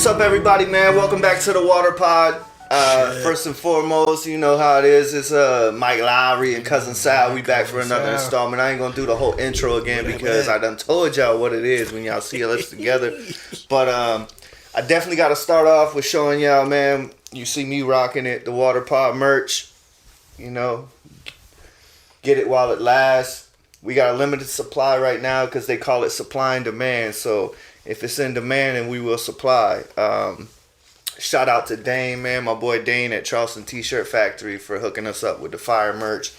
What's up, everybody, man? Welcome back to the Water Pod. First and foremost, you know how it is. It's Mike Lowrey and Cousin Sal. We back for another installment. I ain't gonna do the whole intro again because I done told y'all what it is when y'all see us together. But I definitely got to start off with showing y'all, man. You see me rocking it, the Water Pod merch. You know, get it while it lasts. We got a limited supply right now because they call it supply and demand. So if it's in demand, then we will supply. Shout out to Dane, man, my boy Dane at Charleston T-Shirt Factory for hooking us up with the fire merch.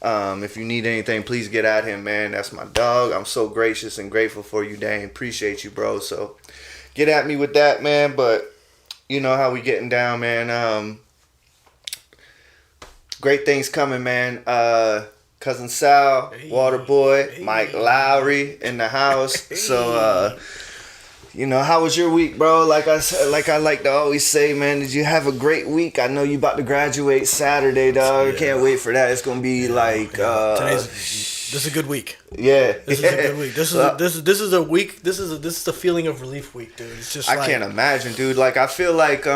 If you need anything, please get at him, man. That's my dog. I'm so gracious and grateful for you, Dane. Appreciate you, bro. So get at me with that, man. But you know how we getting down, man. Great things coming, man. Cousin Sal, Waterboy, Mike Lowrey in the house. So you know, how was your week, bro? Like I like to always say, man, did you have a great week? I know you about to graduate Saturday, dog. I can't wait for that. It's gonna be like this is a good week. Yeah. This is a good week. This is a week. This is a feeling of relief week, dude. It's just I can't imagine, dude. Like I feel like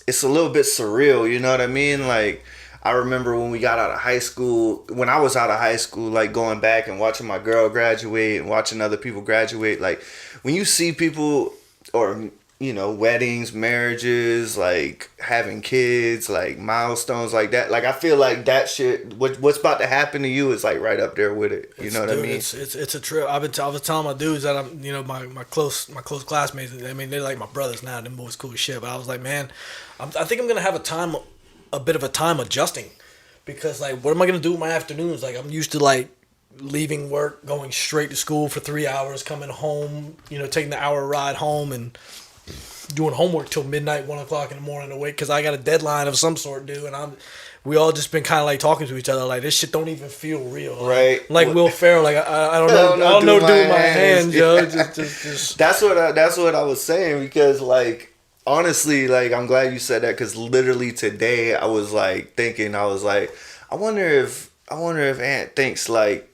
it's a little bit surreal, you know what I mean? Like I remember when we got out of high school, when I was out of high school, like going back and watching my girl graduate and watching other people graduate. Like when you see people or, you know, weddings, marriages, like having kids, like milestones like that. Like I feel like that shit, what's about to happen to you is like right up there with it. You know what I mean? It's a trip. I was telling my dudes that I'm, you know, my close classmates. I mean, they're like my brothers now. Them boys cool as shit. But I was like, man, I think I'm gonna have a bit of a time adjusting, because like what am I gonna do with my afternoons? Like I'm used to like leaving work, going straight to school for 3 hours, coming home, you know, taking the hour ride home and doing homework till midnight, 1 o'clock in the morning awake because I got a deadline of some sort, dude. And we all just been kind of like talking to each other like this shit don't even feel real, right? Like Will Ferrell, like I don't know, do my hands, yo. Just That's what I was saying, because like honestly, like I'm glad you said that, because literally today I was like thinking, I was like, I wonder if Aunt thinks like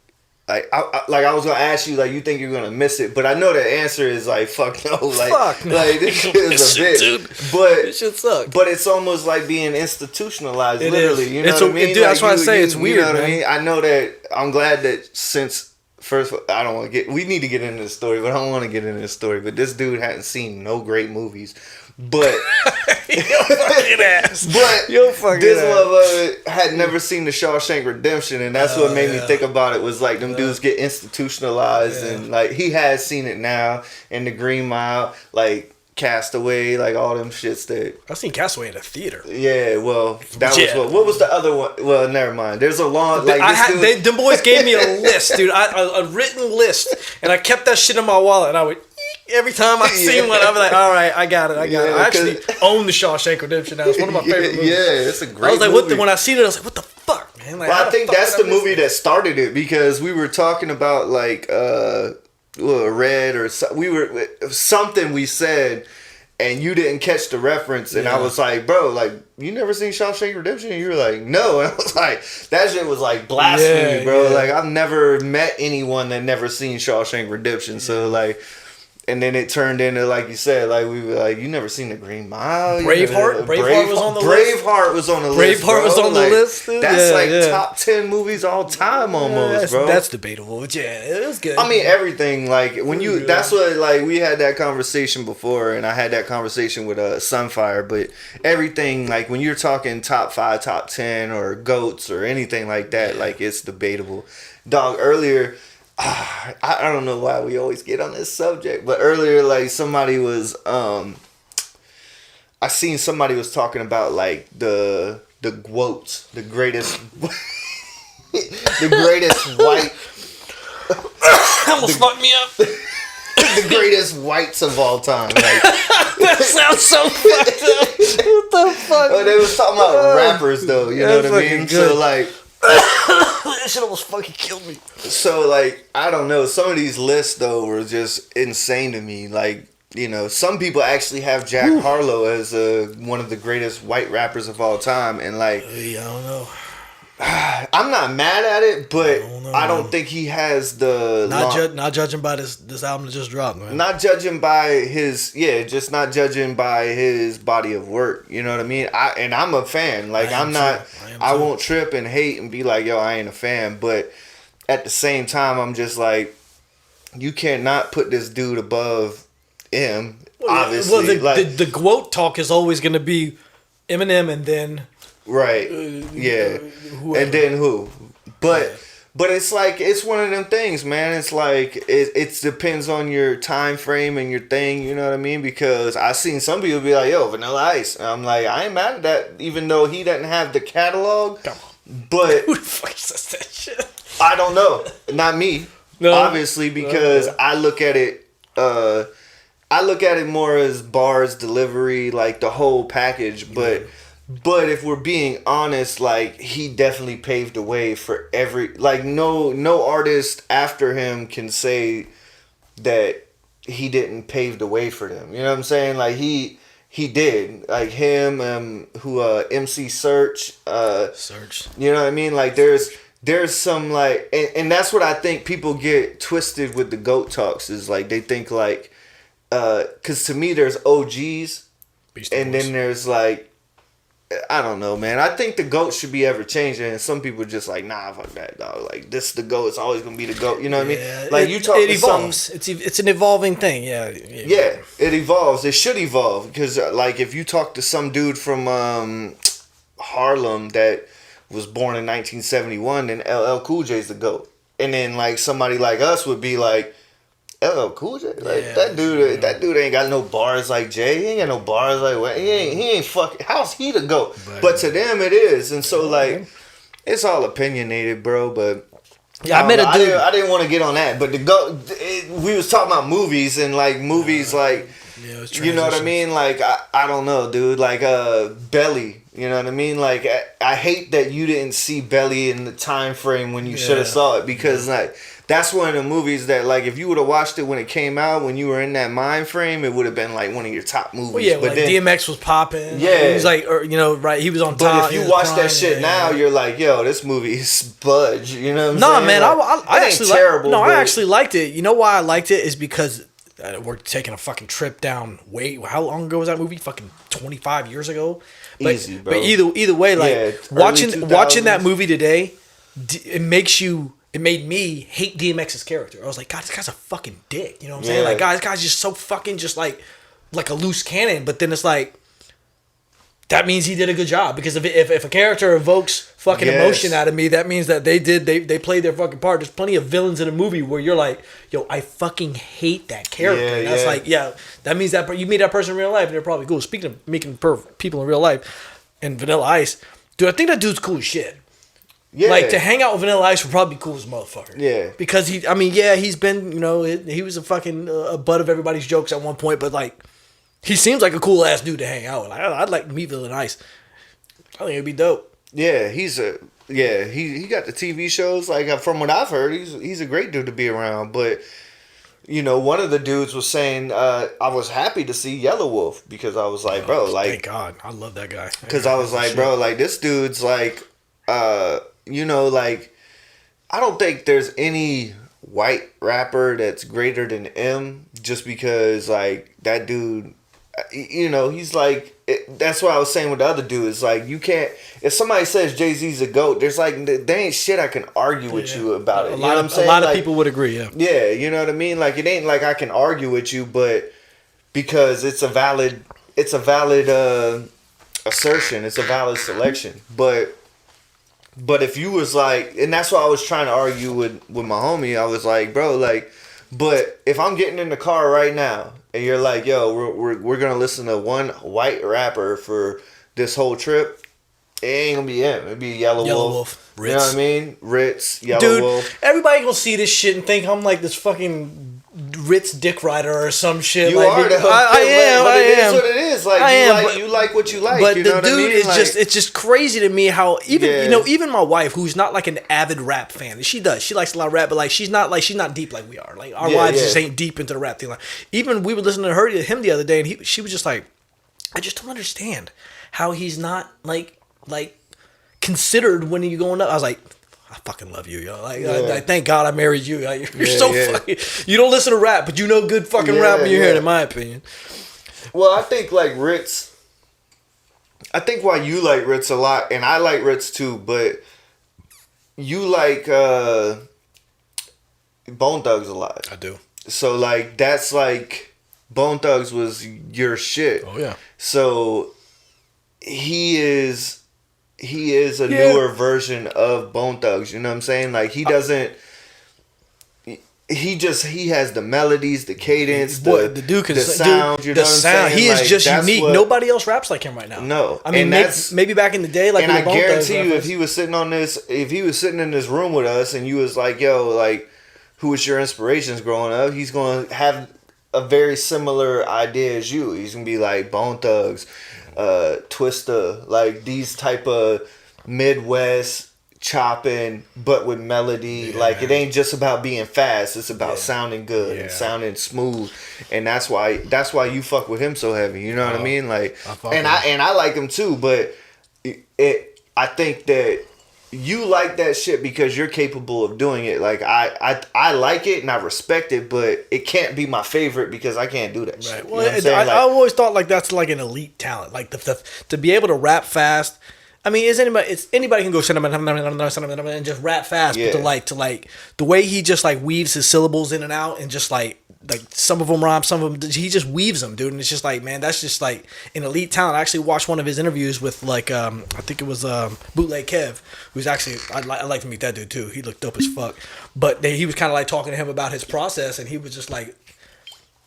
I was gonna ask you, like, you think you're gonna miss it, but I know the answer is like fuck no, like fuck no. Like this shit is a bitch, dude. But this shit sucks. But it's almost like being institutionalized, literally. Is. You know what I mean? Dude, that's why I say it's weird. You know what man. I mean? I know that. I'm glad that since. First, I don't want to get. We need to get into the story, but I don't want to get into the story. But this dude hadn't seen no great movies, but you fucking ass. But this motherfucker had never seen the Shawshank Redemption, and that's what made me think about it. Was like them dudes get institutionalized, and like he has seen it now in the Green Mile, like Castaway, like all them shits that I've seen Castaway in a theater. Yeah, well, that was what was the other one? Well, never mind. There's a long like them boys gave me a list, dude. A written list, and I kept that shit in my wallet, and I would every time I seen one, I'd be like, all right, I got it. I actually own the Shawshank Redemption now. It's one of my favorite movies. Yeah, it's a great. I was like, movie. when I seen it, I was like, what the fuck, man? Like, well, I think that's the movie that started it, because we were talking about like Red or something we said. And you didn't catch the reference, and I was like, bro, like, you never seen Shawshank Redemption? And you were like, no. And I was like, that shit was like blasphemy, bro. Yeah. Like, I've never met anyone that never seen Shawshank Redemption. So, like, and then it turned into, like you said, like, we were like, you never seen the Green Mile? Braveheart? Braveheart was on the list. Braveheart was on the list, Braveheart was on the list, dude. That's top 10 movies all time almost, bro. That's debatable, but yeah, it was good. I mean, everything, like, when you, that's what, like, we had that conversation before, and I had that conversation with Sunfire, but everything, like, when you're talking top 5, top 10, or GOATs, or anything like that, like, it's debatable. Dog, earlier... I don't know why we always get on this subject, but earlier, like, somebody was, I seen somebody was talking about, like, the GWOAT, the greatest, the greatest white, almost fucked me up. The greatest whites of all time. Like, that sounds so fucked up. What the fuck? Oh, they was talking about rappers, though, you know what I mean? Good. So, like... that shit almost fucking killed me. So, like, I don't know. Some of these lists, though, were just insane to me. Like, you know, some people actually have Jack Harlow as one of the greatest white rappers of all time. And, like... I don't know. I'm not mad at it, but I don't think he has the not judging by this album that just dropped, man. Not judging by his just not judging by his body of work. You know what I mean? I'm a fan. Like I won't trip and hate and be like, yo, I ain't a fan. But at the same time, I'm just like, you cannot put this dude above him. Obviously, well, the GWOAT talk is always going to be Eminem and then. Right. Whoever. And then who? But it's like, it's one of them things, man. It's like it depends on your time frame and your thing, you know what I mean? Because I seen some people be like, yo, Vanilla Ice. And I'm like, I ain't mad at that, even though he doesn't have the catalog. Come on. But who the fuck says that shit? I don't know. Not me. No. Obviously, because I look at it more as bars, delivery, like the whole package, But if we're being honest, like, he definitely paved the way for no artist after him can say that he didn't pave the way for them. You know what I'm saying? Like, he did. Like him, MC Search. Search. You know what I mean? Like, there's some, like, and that's what I think people get twisted with the GOAT talks, is like, they think like, because to me there's OGs, and then there's like, I don't know, man. I think the GOAT should be ever changing, and some people are just like, nah, fuck that, dog. Like, this is the GOAT. It's always gonna be the GOAT. You know what I mean? Like, you talk. It evolves. It's an evolving thing. Yeah, it evolves. It should evolve, because like, if you talk to some dude from Harlem that was born in 1971, then LL Cool J's the GOAT, and then like somebody like us would be like, LL Cool J, like that dude ain't got no bars like Jay. He ain't got no bars like what. He ain't fucking. How's he the GOAT? But to them it is, and so like, it's all opinionated, bro. But yeah, I met a dude. I didn't want to get on that, but the GOAT. We was talking about movies and like movies, like you know what I mean. Like I don't know, dude. Like Belly. You know what I mean? Like I hate that you didn't see Belly in the time frame when you should have saw it, because like. That's one of the movies that, like, if you would have watched it when it came out, when you were in that mind frame, it would have been like one of your top movies. Well, yeah, but like then, DMX was popping. Yeah, he was like, right? He was on top. But if you watch that shit now, you're like, yo, this movie is spudge. You know what I'm saying? No, man, like, I actually terrible. I actually liked it. You know why I liked it is because we're taking a fucking trip down. How long ago was that movie? Fucking 25 years ago. But, easy, bro. But either way, like watching that movie today, it made me hate DMX's character. I was like, God, this guy's a fucking dick. You know what I'm saying? Like, God, this guy's just so fucking just like a loose cannon. But then it's like, that means he did a good job. Because if a character evokes fucking emotion out of me, that means that they played their fucking part. There's plenty of villains in a movie where you're like, yo, I fucking hate that character. And that's like, that means that you meet that person in real life and they're probably cool. Speaking of making people in real life and Vanilla Ice, dude, I think that dude's cool as shit. Yeah. Like, to hang out with Vanilla Ice would probably be cool as a motherfucker. Yeah. Because he's been, he was a fucking a butt of everybody's jokes at one point, but like, he seems like a cool ass dude to hang out with. Like, I'd like to meet Vanilla Ice. I think it'd be dope. Yeah, he got the TV shows. Like, from what I've heard, he's a great dude to be around. But one of the dudes was saying, I was happy to see Yellow Wolf, because I was like, bro, like, thank God, I love that guy. Because I was like, bro, like, this dude's like, like, I don't think there's any white rapper that's greater than M, just because, like, that dude, he's like, that's what I was saying with the other dude. It's like, you can't, if somebody says Jay-Z's a GOAT, there's like, there ain't shit I can argue with you about it. A lot of people would agree, yeah. Yeah, you know what I mean? Like, it ain't like I can argue with you, but because it's a valid assertion, it's a valid selection. But if you was like, and that's what I was trying to argue with my homie, I was like, bro, like, but if I'm getting in the car right now and you're like, yo, we're gonna listen to one white rapper for this whole trip, it ain't gonna be him. It'd be Yellow Wolf. Ritz. You know what I mean? Ritz, Yellow Wolf. Dude, everybody gonna see this shit and think I'm like this fucking Ritz dick rider or some shit. You like, are. I am. It is what it is. Like, you like what you like. But you know the dude what I mean? it's just crazy to me how even my wife, who's not like an avid rap fan, she likes a lot of rap, but like she's not deep like we are. Like, our wives just ain't deep into the rap thing. Like, even we were listening to him the other day, and she was just like, I just don't understand how he's not like considered when you going up. I was like, I fucking love you, yo. Like, I thank God I married you. Like, you're so fucking. You don't listen to rap, but you know good fucking rap when you hear it, in my opinion. Well, I think like Ritz. I think why you like Ritz a lot, and I like Ritz too, but you like Bone Thugs a lot. I do. So like that's like Bone Thugs was your shit. Oh yeah. So he is a newer version of Bone Thugs. You know what I'm saying? Like he doesn't. He has the melodies, the cadence, the dude can, the sound. You know what I'm saying? He is like, just unique. Nobody else raps like him right now. No, I mean maybe back in the day, like. And I guarantee you, if he was sitting in this room with us, and you was like, "Yo, like, who was your inspirations growing up?" He's gonna have a very similar idea as you. He's gonna be like Bone Thugs, Twista, like these type of Midwest chopping, but with melody. Like it ain't just about being fast, it's about sounding good and sounding smooth, and that's why you fuck with him so heavy. You know what I mean? Like, I like him too, but I think that you like that shit because you're capable of doing it. Like I like it and I respect it, but it can't be my favorite because I can't do that shit. Well, you know I always thought like that's like an elite talent, like to be able to rap fast. I mean, anybody can go and just rap fast, but to like the way he just like weaves his syllables in and out, and just like some of them rhyme, some of them he just weaves them, dude. And it's just like, man, that's just like an elite talent. I actually watched one of his interviews with like I think it was Bootleg Kev, who's actually I'd like to meet that dude too. He looked dope as fuck. But he was kind of like talking to him about his process, and he was just like.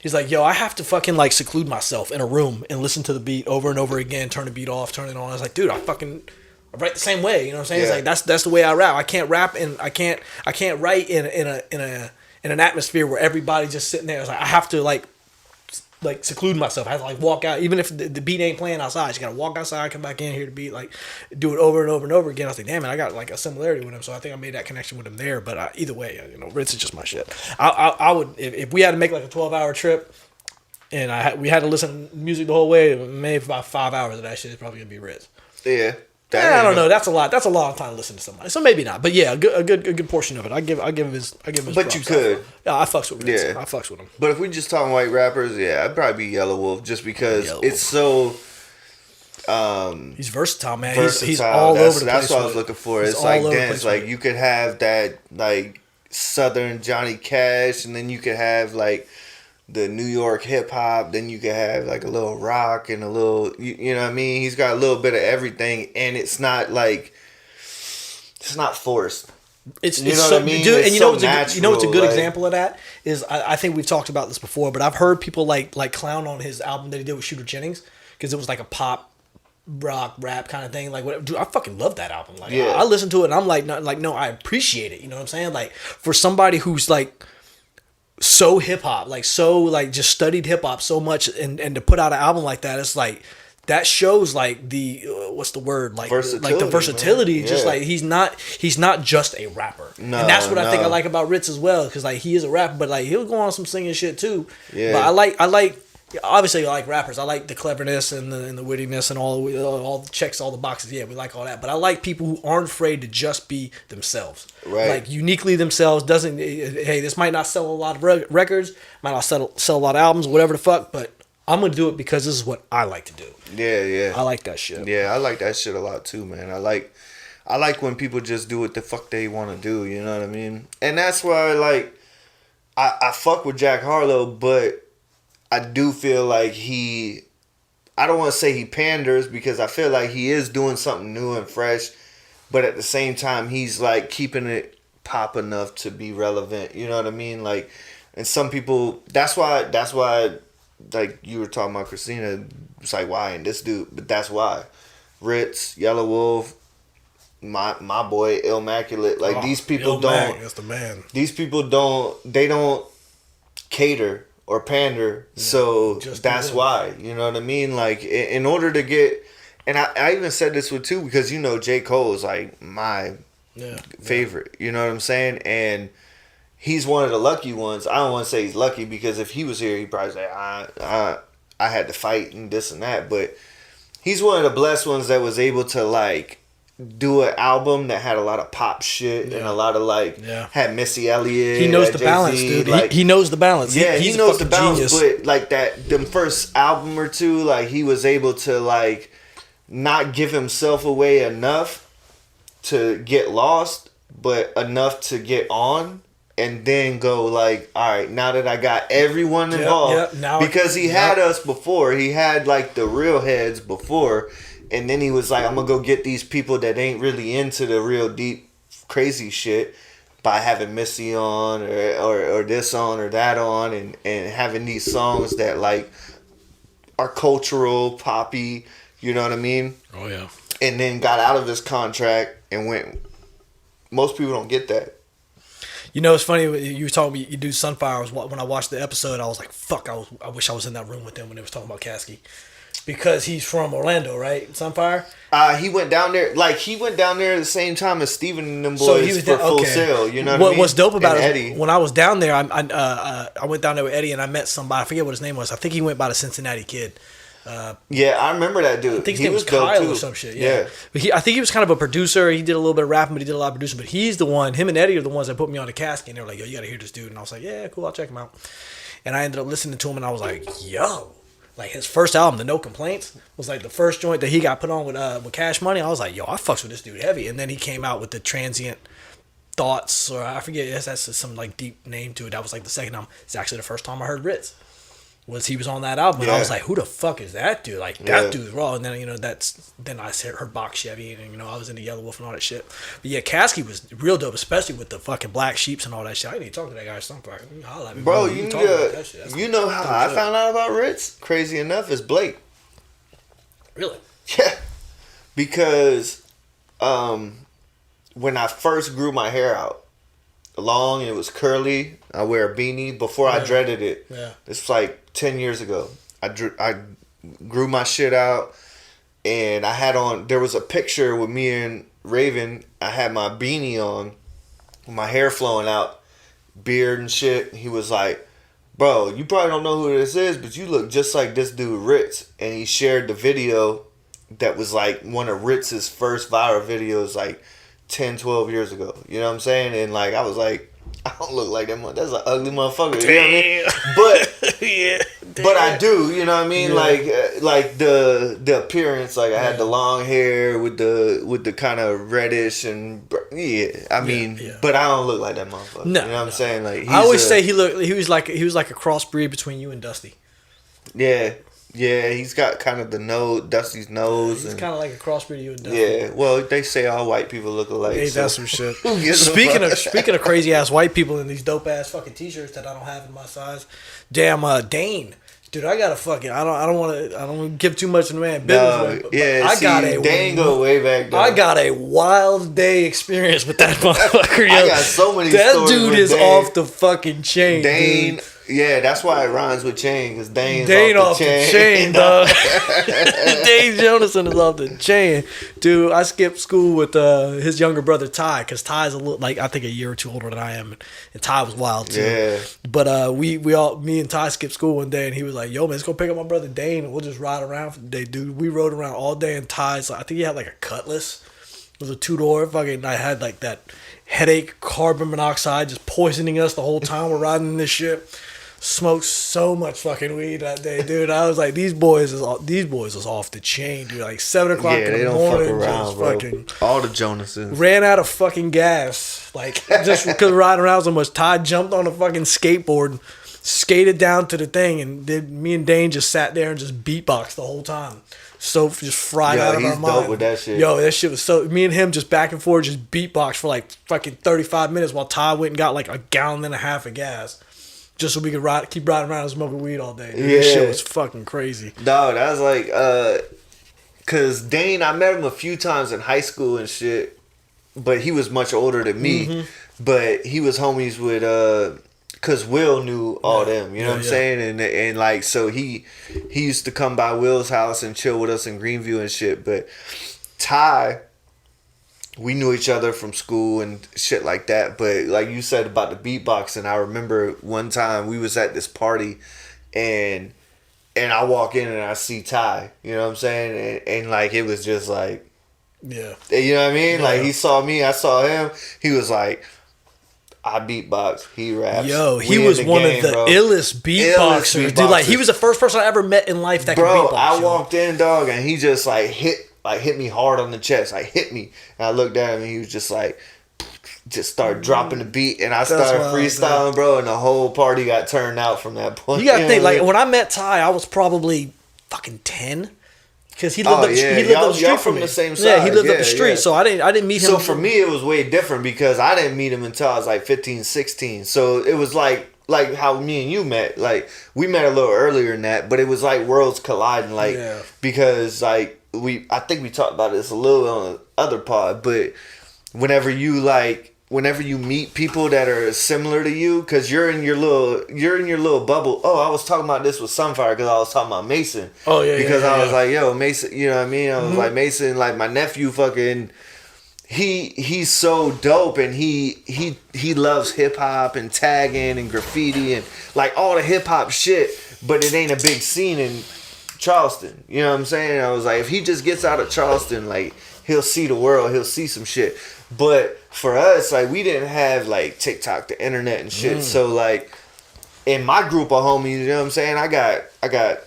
He's like, yo, I have to fucking like seclude myself in a room and listen to the beat over and over again, turn the beat off, turn it on. I was like, dude, I write the same way. You know what I'm saying? It's like that's the way I rap. I can't rap and I can't write in an atmosphere where everybody's just sitting there. It's like I have to like seclude myself. I have to like walk out, even if the beat ain't playing outside. I just gotta walk outside, come back in, hear the beat, like do it over and over and over again. I was like, damn man, I got like a similarity with him. So I think I made that connection with him there. But either way, you know, Ritz is just my shit. I would if we had to make like a 12-hour trip, and we had to listen to music the whole way, maybe about 5 hours of that shit is probably gonna be Ritz. Yeah. I don't know. That's a lot. That's a long time to listen to somebody. So maybe not. But yeah, a good portion of it. I give him his. But you could. Yeah, I fucks with Ritz. I fucks with him. But if we just talking white rappers, yeah, I'd probably be Yellow Wolf just because it's so. He's versatile, man. Versatile. He's all over the place. That's what I was looking for. It's like dance. Like you could have that like Southern Johnny Cash, and then you could have like the New York hip hop. Then you could have like a little rock and a little, you know what I mean? He's got a little bit of everything, and it's not like it's not forced. It's what I mean? Dude, and you know what's a good example of that is I think we've talked about this before, but I've heard people like clown on his album that he did with Shooter Jennings because it was like a pop rock rap kind of thing. Like, what, dude, I fucking love that album. Like, I listen to it and I'm like, no, I appreciate it. You know what I'm saying? Like, for somebody who's like so hip hop, like so like just studied hip hop so much, and to put out an album like that, it's like that shows like the what's the word, like versatility, like the versatility. Just like he's not just a rapper, and that's what I think I like about Ritz as well, because like he is a rapper, but like he'll go on some singing shit too. Yeah, but I like. Obviously, I like rappers. I like the cleverness and the wittiness and all the checks, all the boxes. Yeah, we like all that. But I like people who aren't afraid to just be themselves. Right. Like, uniquely themselves. Doesn't, hey, this might not sell a lot of records, might not sell a lot of albums, whatever the fuck, but I'm going to do it because this is what I like to do. Yeah. I like that shit. Yeah, I like that shit a lot too, man. I like when people just do what the fuck they want to do, you know what I mean? And that's why, like, I fuck with Jack Harlow, but I do feel like I don't want to say he panders, because I feel like he is doing something new and fresh, but at the same time, he's like keeping it pop enough to be relevant. You know what I mean? Like, and some people, that's why, like you were talking about Christina, it's like, why? And this dude, but that's why. Ritz, Yellow Wolf, my boy, Illmaculate, like these people that's the man. These people don't cater or pander, so that's why, you know what I mean? Like, in order to get, and I even said this with too, because, you know, J. Cole is like my favorite, you know what I'm saying? And he's one of the lucky ones. I don't want to say he's lucky, because if he was here, he'd probably say, I had to fight and this and that, but he's one of the blessed ones that was able to, like, do an album that had a lot of pop shit and a lot of like had Missy Elliott. He knows the Jay-Z, balance, dude. Like, he knows the balance. Yeah, he's he knows the balance. Genius. But like them first album or two, like he was able to like not give himself away enough to get lost, but enough to get on. And then go like, all right, now that I got everyone involved, because he had us before, he had like the real heads before, and then he was like, I'm gonna go get these people that ain't really into the real deep, crazy shit by having Missy on or this on or that on, and having these songs that like are cultural, poppy, you know what I mean? Oh yeah. And then got out of his contract and went. Most people don't get that. You know, it's funny, you were talking, you do Sunfire. When I watched the episode, I was like, fuck, I wish I was in that room with them when they was talking about Caskey. Because he's from Orlando, right? Sunfire? He went down there at the same time as Steven and them boys so he was for Full Sail, you know what I mean? What's dope about it, when I was down there, I went down there with Eddie and I met somebody, I forget what his name was. I think he went by the Cincinnati Kid. Yeah, I remember that dude. I think his name was Kyle or some shit. Yeah. But I think he was kind of a producer. He did a little bit of rapping, but he did a lot of producing. But he's the one. Him and Eddie are the ones that put me on the Caskey, and they were like, "Yo, you got to hear this dude." And I was like, "Yeah, cool. I'll check him out." And I ended up listening to him, and I was like, "Yo." Like his first album, The No Complaints, was like the first joint that he got put on with Cash Money. I was like, "Yo, I fucks with this dude heavy." And then he came out with the Transient Thoughts, or I forget. That's some like deep name to it. That was like the second album. It's actually the first time I heard Ritz. He was on that album, and I was like, "Who the fuck is that dude? Like that dude's raw." And then then I heard Box Chevy, and I was into Yellow Wolf and all that shit. But yeah, Caskey was real dope, especially with the fucking Black Sheeps and all that shit. I need to talk to that guy or something. Holla at me, bro. You know how I found out about Ritz? Crazy enough, is Blake. Really? Yeah, because when I first grew my hair out. Long, it was curly. I wear a beanie before I dreaded it. Yeah. It's like 10 years ago. I grew my shit out, and I had on. There was a picture with me and Raven. I had my beanie on, with my hair flowing out, beard and shit. He was like, "Bro, you probably don't know who this is, but you look just like this dude Ritz." And he shared the video that was like one of Ritz's first viral videos, like 10, 12 years ago. You know what I'm saying? And like I was like, I don't look like that. That's an ugly motherfucker. You know what I mean? But I do. You know what I mean? Yeah. Like the appearance. Like I had the long hair with the kind of reddish and I mean, but I don't look like that motherfucker. No, you know what I'm saying? Like I always say he was like a crossbreed between you and Dusty. Yeah. Yeah, he's got kind of the nose, Dusty's nose. He's kind of like a crossbreed of you and Dusty. Yeah, well, they say all white people look alike. Hey, that's some shit. Speaking of crazy ass white people in these dope ass fucking t-shirts that I don't have in my size, damn, Dane, dude, I got a fucking. I don't want to give too much in the man business. Dane go way back. Though. I got a wild day experience with that motherfucker. Yo. I got so many. That dude is off the fucking chain, Dane. Dude. Yeah, that's why it rhymes with chain, because Dane off the chain, dog. Dane Jonathan is off the chain. Dude, I skipped school with his younger brother Ty, because Ty's I think a year or two older than I am, and Ty was wild too. Yeah. But me and Ty skipped school one day, and he was like, "Yo, man, let's go pick up my brother Dane, and we'll just ride around for the day." Dude, we rode around all day, and Ty's, I think he had like a Cutlass. It was a 2-door. Fucking, I had like that headache, carbon monoxide just poisoning us the whole time we're riding this shit. Smoked so much fucking weed that day, dude. I was like, these boys is off the chain, dude. Like 7 o'clock in the morning, fuck around, just bro. Fucking all the Jonasons ran out of fucking gas, like just because riding around so much. Todd jumped on a fucking skateboard, skated down to the thing, and me and Dane just sat there and just beatboxed the whole time. So just fried out of our mind. Dope with that shit. Yo, that shit was so. Me and him just back and forth, just beatboxed for like fucking 35 minutes while Todd went and got like a gallon and a half of gas. Just so we could keep riding around and smoking weed all day. Dude. Yeah. This shit was fucking crazy. Dog, that was like, cause Dane, I met him a few times in high school and shit, but he was much older than me. Mm-hmm. But he was homies with, cause Will knew all them, you know what I'm saying? And like, so he used to come by Will's house and chill with us in Greenview and shit. But Ty, we knew each other from school and shit like that. But like you said about the beatboxing, I remember one time we was at this party and I walk in and I see Ty, you know what I'm saying? And like, it was just like, Yeah. You know what I mean? Yeah. Like, he saw me, I saw him. He was like, I beatbox, he raps. Yo, he was one of the illest beatboxers, dude. Like, he was the first person I ever met in life that could beatbox. I walked in, dog, and he just like hit me hard on the chest, like hit me. And I looked at him, and he was just like, just started dropping the beat, and I started freestyling, bro, and the whole party got turned out from that point. You gotta think, like, when I met Ty, I was probably fucking 10. Because he lived up the street from me. The same side. Yeah, he lived up the street, so I didn't meet him. So for me, it was way different because I didn't meet him until I was like 15, 16. So it was like how me and you met. Like, we met a little earlier than that, but it was like worlds colliding. Like, because like I think we talked about this a little on the other pod, but whenever you meet people that are similar to you, because you're in your little bubble. Oh, I was talking about this with Sunfire because I was talking about Mason. Oh yeah, because I was like, yo, Mason, you know what I mean? I was like, Mason, like my nephew, fucking, he's so dope, and he loves hip hop and tagging and graffiti and like all the hip hop shit, but it ain't a big scene in Charleston. You know what I'm saying? I was like, if he just gets out of Charleston, like, he'll see the world, he'll see some shit. But for us, like, we didn't have like TikTok, the internet and shit. So like, in my group of homies, you know what I'm saying? I got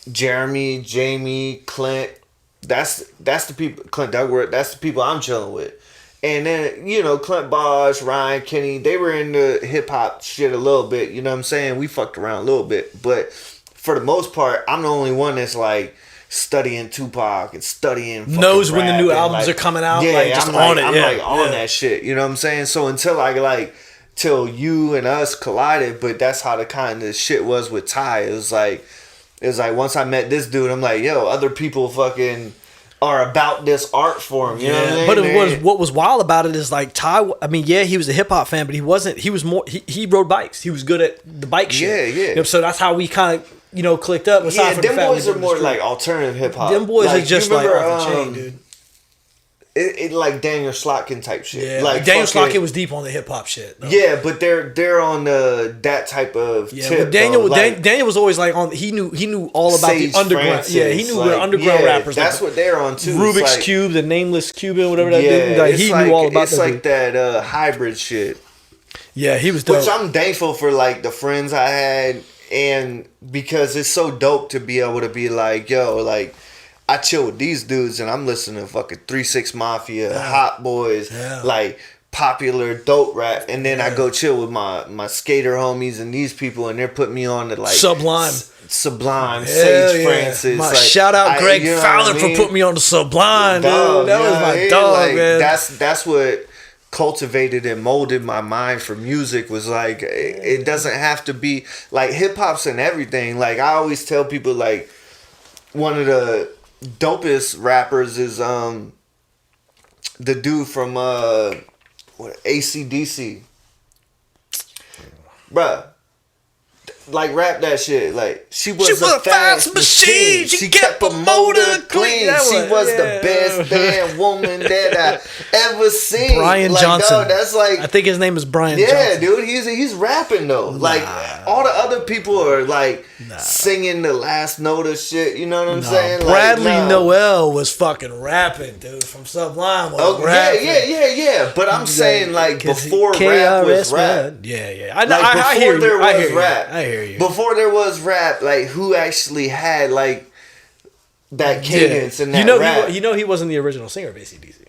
Jeremy, Jamie, Clint. That's the people. Clint Dugworth. That's the people I'm chilling with. And then, you know, Clint Bosch, Ryan, Kenny, they were into hip hop shit a little bit. You know what I'm saying? We fucked around a little bit, but for the most part, I'm the only one that's like studying Tupac and studying knows when the new albums are coming out. Yeah, like, just I'm on like, it. I'm like on that shit. You know what I'm saying? So till you and us collided, but that's how the kind of shit was with Ty. It was like once I met this dude, I'm like, yo, other people fucking are about this art form. You know what I mean? But what was wild about it is like Ty. I mean, yeah, he was a hip hop fan, but he wasn't. He was more. He rode bikes. He was good at the bike shit. Yeah, yeah. You know, so that's how we kind of, you know, clicked up. Yeah, them boys are more like alternative hip hop. Them boys like, are just like off the chain, dude. It like Daniel Slotkin type shit. Yeah, like Daniel Slotkin was deep on the hip hop shit. Though. Yeah, but they're on that type of tip. But Daniel was always like on. He knew all about Sage the underground. Francis, Yeah, he knew the underground rappers. That's what they're on too. Rubik's Cube, the Nameless Cuban, whatever that dude. Like, he knew all about. It's like that hybrid shit. Yeah, he was dope. Which I'm thankful for, like the friends I had, and because it's so dope to be able to be like, yo, like, I chill with these dudes and I'm listening to fucking 3-6 Mafia, Hot Boys, like popular dope rap, and then I go chill with my skater homies and these people, and they're putting me on to like Sublime, Sage Francis. Like, shout out Greg Fowler for putting me on the Sublime, dude. That was my dog, like, man. That's what cultivated and molded my mind for music. Was like, it doesn't have to be like hip hop's and everything. Like, I always tell people, like, one of the dopest rappers is the dude from AC/DC, bruh. Like, rap that shit. Like, she was a fast machine. She kept a motor clean. She was the best damn woman that I ever seen. Brian like, Johnson. Dog, that's like, I think his name is Brian Johnson. Yeah, dude. He's rapping though. Like, all the other people are like singing the last note of shit. You know what I'm saying? Bradley like, Noel was fucking rapping, dude, from Sublime. Yeah. But I'm saying, like, before rap was rap. Yeah. I hear there was rap. I hear you. Before there was rap, like, who actually had like that cadence and that rap? He wasn't the original singer of AC/DC.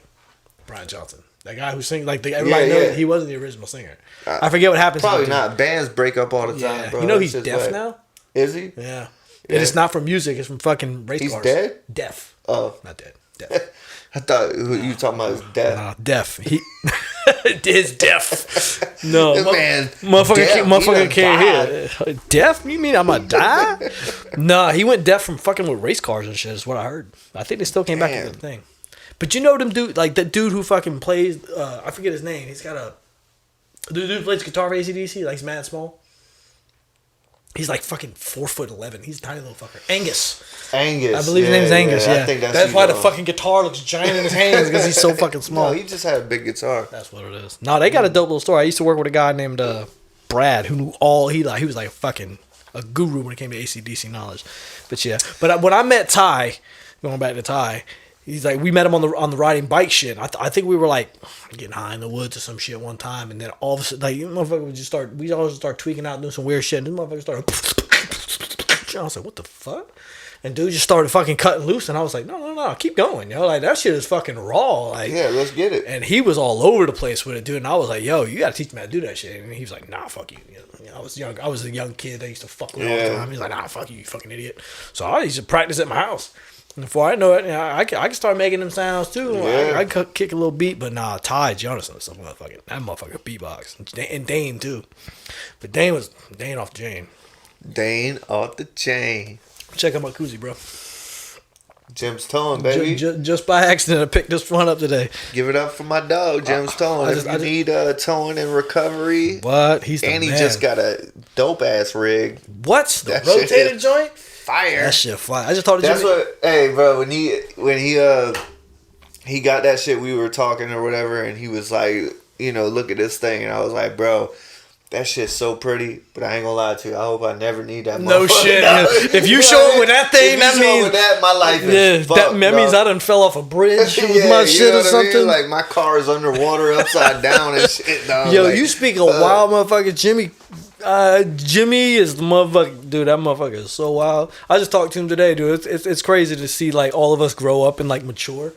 Brian Johnson, that guy who sings like everybody knows he wasn't the original singer. I forget what happens. Probably not. Bands break up all the time, bro. You know he's deaf now. Is he? Yeah. And it's not from music. It's from fucking race cars. He's dead? Deaf. Oh. Not dead. Deaf. I thought who you talking about is deaf. Deaf. He is deaf. No. Man. Motherfucker can't hear. Deaf? You mean I'm gonna die? Nah, he went deaf from fucking with race cars and shit, is what I heard. I think they still came back to the thing. But you know them dude, like that dude who fucking plays, I forget his name. He's got the dude who plays guitar for AC/DC, like, he's mad small. He's like fucking 4'11". He's a tiny little fucker. Angus. I believe his name's Angus. Yeah, I think that's why the fucking guitar looks giant in his hands, because he's so fucking small. No, he just had a big guitar. That's what it is. No, they got a dope little story. I used to work with a guy named Brad who knew all. He was like a guru when it came to AC/DC knowledge. But yeah, when I met Ty, going back to Ty, He's like, we met him on the riding bike shit. I think we were like getting high in the woods or some shit one time, and then all of a sudden, like, motherfucker would just start. We always start tweaking out, doing some weird shit. And this motherfucker started. I was like, what the fuck? And dude just started fucking cutting loose, and I was like, no, keep going, yo. Like, that shit is fucking raw. Like, yeah, let's get it. And he was all over the place with it, dude. And I was like, yo, you gotta teach me how to do that shit. And he was like, nah, fuck you. You know, I was young. I was a young kid that used to fuck with all the time. He's like, nah, fuck you, you fucking idiot. So I used to practice at my house. And before I know it, I can start making them sounds too. Yeah. I could kick a little beat, but nah, Ty Jonathan, some motherfucking that motherfucker beatbox, and Dane too. But Dane off the chain. Dane off the chain. Check out my koozie, bro. Jim's Towing, baby. Just by accident, I picked this one up today. Give it up for my dog, Jim's Towing. If you need towing and recovery. What? He's the man. And he just got a dope ass rig. What? The rotated joint? Fire. That shit fire. I just thought that's what. Hey, bro, when he got that shit, we were talking or whatever, and he was like, you know, look at this thing, and I was like, bro, that shit's so pretty, but I ain't gonna lie to you. I hope I never need that. No shit. No. If you show up with that thing, that means my life is fucked, that means I done fell off a bridge with my shit or something. I mean? Like my car is underwater, upside down and shit. Dog. Yo, like, you speak a wild motherfucker, Jimmy. Jimmy is the motherfucker, dude. That motherfucker is so wild. I just talked to him today, dude. It's crazy to see like all of us grow up and like mature,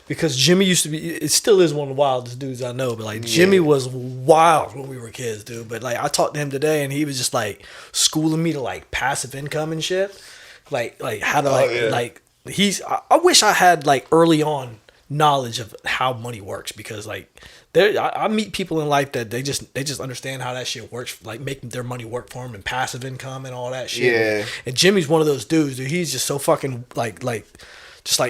because Jimmy used to be. It still is one of the wildest dudes I know, but like Jimmy was wild when we were kids, dude. But like I talked to him today, and he was just like schooling me to like passive income and shit, like how to like he's. I wish I had like early on knowledge of how money works, because like. I meet people in life that they just understand how that shit works, like making their money work for them and passive income and all that shit. Yeah. And Jimmy's one of those dudes, dude. He's just so fucking like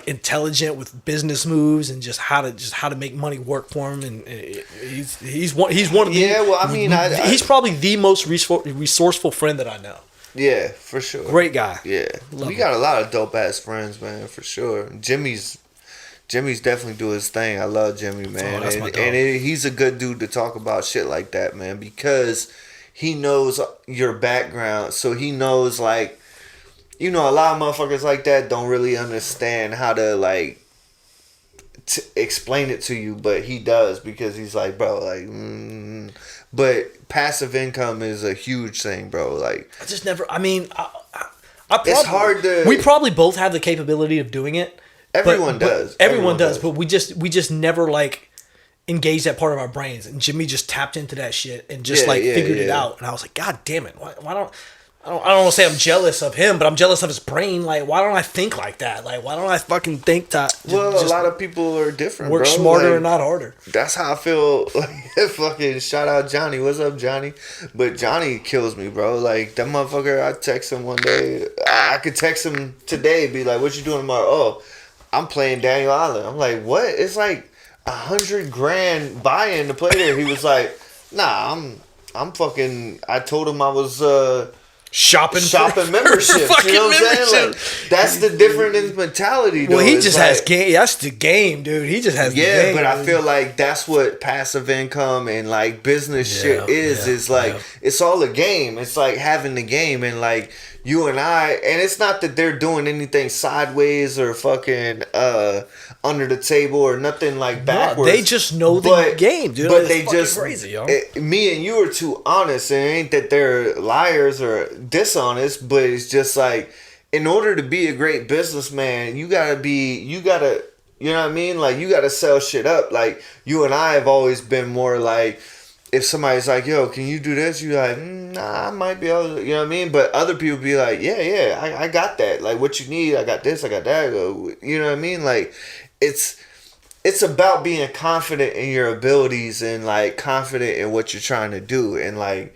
intelligent with business moves and just how to make money work for him. And he's one of the. Yeah, well, I mean, he's probably the most resourceful friend that I know. Yeah, for sure. Great guy. Yeah, we got a lot of dope ass friends, man, for sure. Jimmy's definitely doing his thing. I love Jimmy, man. That's my dog. And he's a good dude to talk about shit like that, man, because he knows your background. So he knows, like, you know, a lot of motherfuckers like that don't really understand how to, like, explain it to you, but he does, because he's like, bro, like, But passive income is a huge thing, bro. Like, I just never, I mean, I probably, it's hard to. We probably both have the capability of doing it. Everyone does. Everyone does, but we just never like engaged that part of our brains. And Jimmy just tapped into that shit and just figured it out. And I was like, God damn it! Why don't I don't want to say I'm jealous of him, but I'm jealous of his brain. Like, why don't I think like that? Like, why don't I fucking think that? Well, a lot of people are different. Work smarter and not harder. That's how I feel. Like, fucking shout out Johnny. What's up, Johnny? But Johnny kills me, bro. Like, that motherfucker. I text him one day. I could text him today. Be like, what you doing tomorrow? Oh, I'm playing Daniel Island. I'm like, what? It's like $100,000 buy-in to play there. He was like, nah, I'm fucking. I told him I was shopping memberships. You know what I'm saying? Like, that's the different mentality. Though. Well, he just has game. That's the game, dude. He just has the game. But I feel like that's what passive income and like business shit is. Is like it's all a game. It's like having the game, and like you and I, and it's not that they're doing anything sideways or fucking under the table or nothing like backwards. No, they just know the game, dude. But they just crazy, yo. Me and you are too honest, and it ain't that they're liars or dishonest, but it's just like, in order to be a great businessman, you gotta, you know what I mean? Like, you gotta sell shit up. Like, you and I have always been more like, if somebody's like, yo, can you do this? You're like, nah, I might be able to, you know what I mean? But other people be like, yeah, I got that. Like, what you need, I got this, I got that. You know what I mean? Like, it's about being confident in your abilities and, like, confident in what you're trying to do. And, like,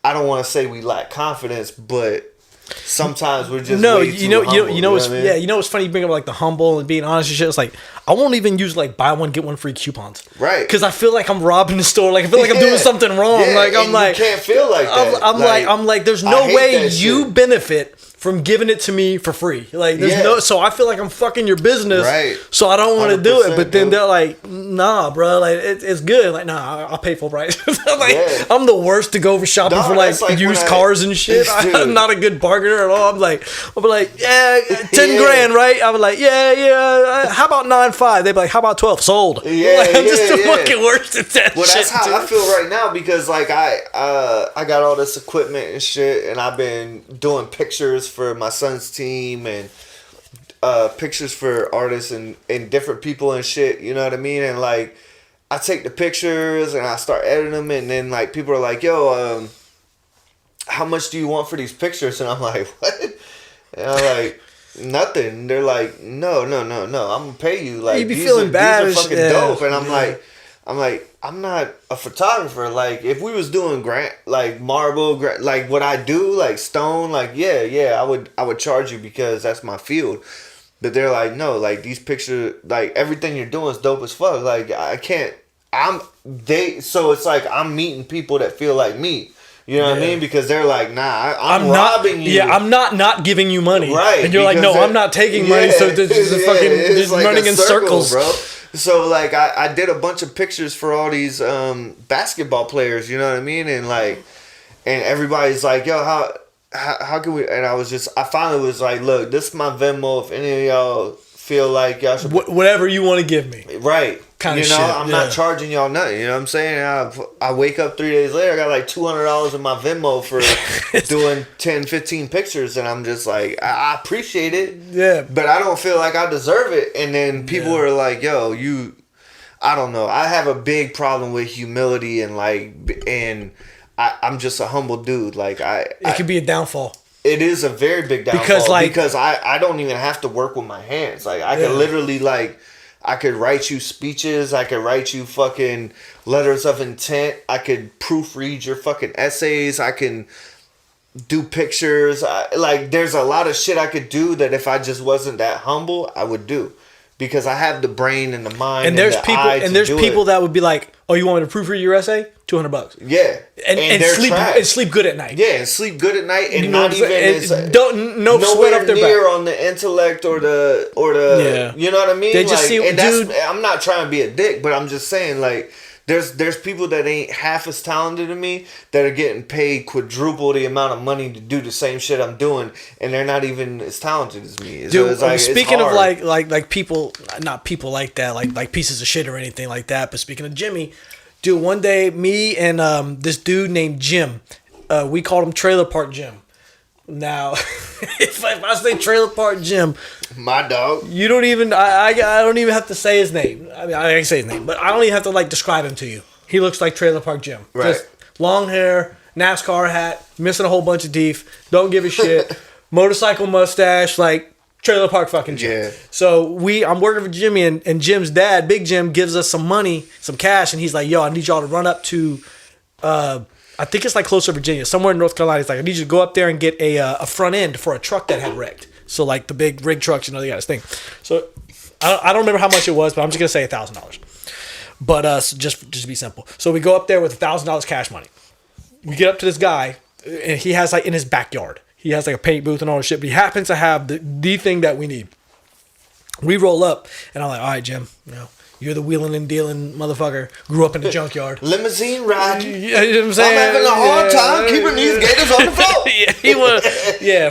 I don't want to say we lack confidence, but sometimes we're just way too humble, you know what's funny, you bring up like the humble and being honest and shit. It's like, I won't even use like buy one get one free coupons, right? Because I feel like I'm robbing the store. Like, I feel like I'm doing something wrong. Like, I'm like, you can't feel like that. I'm like there's no way you benefit from giving it to me for free. Like, there's Yeah. no, so I feel like I'm fucking your business. Right. So I don't want to do it. But then dude. they're like, nah, bro, like it's good. Like, nah, I'll pay full price. I'm like, Yeah. I'm the worst to go for shopping Dog, for like that's like used when cars and shit. Dude. I'm not a good bargainer at all. I'll be like, yeah, 10 Yeah. grand, right? I was like, yeah. How about 9.5? They'd be like, how about 12? Sold. Yeah, Like, I'm just the yeah. fucking worst at that Well, shit. that's how dude. I feel right now because like I got all this equipment and shit, and I've been doing pictures for my son's team and pictures for artists and different people and shit. You know what I mean? And like I take the pictures and I start editing them, and then like people are like, "Yo, how much do you want for these pictures?" And I'm like, "What?" And I'm like, "Nothing." They're like, "No, I'm gonna pay you." Like You be these feeling are, bad These are and fucking shit. dope, and Yeah. I'm like, I'm not a photographer. Like, if we was doing like marble, like what I do, like stone, like yeah, I would charge you because that's my field. But they're like, no, like these pictures, like everything you're doing is dope as fuck. Like I can't, so it's like I'm meeting people that feel like me. You know what I Yeah. mean? Because they're like, nah, I'm not robbing you. Yeah, I'm not giving you money. Right. And you're like, no, I'm not taking money. So this is fucking it's just like running a in circle, circles. bro. So like I did a bunch of pictures for all these basketball players, you know what I mean? And like and everybody's like, yo, how can we, and I finally was like, look, this is my Venmo. If any of y'all feel like y'all should Whatever you want to give me. right. Kinda you know, shit, I'm not charging y'all nothing. You know what I'm saying? I wake up 3 days later, I got like $200 in my Venmo for doing 10, 15 pictures, and I'm just like, I appreciate it. Yeah. But I don't feel like I deserve it. And then people are like, yo, I don't know. I have a big problem with humility and I'm just a humble dude. Like It could be a downfall. it is a very big downfall because I don't even have to work with my hands. Like I could literally I could write you speeches. I could write you fucking letters of intent. I could proofread your fucking essays. I can do pictures. There's a lot of shit I could do that if I just wasn't that humble, I would do. Because I have the brain and the mind And there's the people eye and to there's do people it. that would be like, oh, you want me to proofread your essay? $200. Yeah. And they're sleep trash. and sleep good at night. Yeah, and sleep good at night, and You know not what I'm even saying? No sweat nowhere up their near back. on the intellect or the Yeah. you know what I mean? They just see- and that's, dude- I'm not trying to be a dick, but I'm just saying like there's people that ain't half as talented as me that are getting paid quadruple the amount of money to do the same shit I'm doing, and they're not even as talented as me. So Dude, it's like, speaking it's of hard. like people, not people like that, like pieces of shit or anything like that. But speaking of Jimmy, dude, one day me and this dude named Jim, we called him Trailer Park Jim. Now, if I say Trailer Park Jim, my dog. you don't even I don't even have to say his name. I mean, I can say his name, but I don't even have to describe him to you. He looks like Trailer Park Jim. Right. Just long hair, NASCAR hat, missing a whole bunch of teeth, don't give a shit, motorcycle mustache, like Trailer Park fucking Jim. Yeah. So I'm working for Jimmy, and Jim's dad, Big Jim, gives us some money, some cash, and he's like, yo, I need y'all to run up to I think it's closer to Virginia, somewhere in North Carolina. He's like, I need you to go up there and get a front end for a truck that had wrecked. So the big rig trucks, they got this thing. So I don't remember how much it was, but I'm just gonna say $1,000. But so just to be simple, so we go up there with $1,000 cash money. We get up to this guy, and he has in his backyard, he has a paint booth and all this shit. But he happens to have the thing that we need. We roll up, and I'm like, all right, Jim, you're the wheeling and dealing motherfucker. Grew up in the junkyard. Limousine ride. Yeah, you know what I'm saying? I'm having a hard time keeping these gators on the floor. Yeah, he was. Yeah,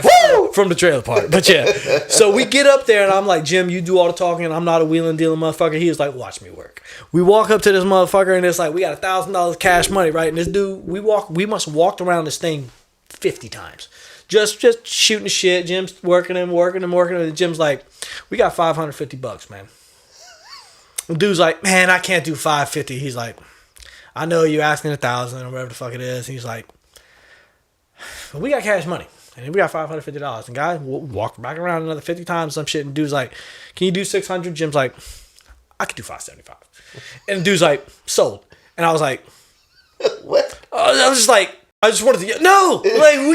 from the trailer park. But yeah, so we get up there, and I'm like, Jim, you do all the talking, and I'm not a wheeling dealing motherfucker. He was like, watch me work. We walk up to this motherfucker, and it's like, we got $1,000 cash money, right? And this dude, we must have walked around this thing 50 times. Just shooting the shit. Jim's working him. And Jim's like, we got $550, man. The dude's like, man, I can't do $550. He's like, I know you asking $1,000 or whatever the fuck it is. He's like, but we got cash money. And we got $550. And guy walked back around another 50 times, some shit. And dude's like, can you do 600? Jim's like, I could do 575. And the dude's like, sold. And I was like, What? I was just like, I just wanted to get we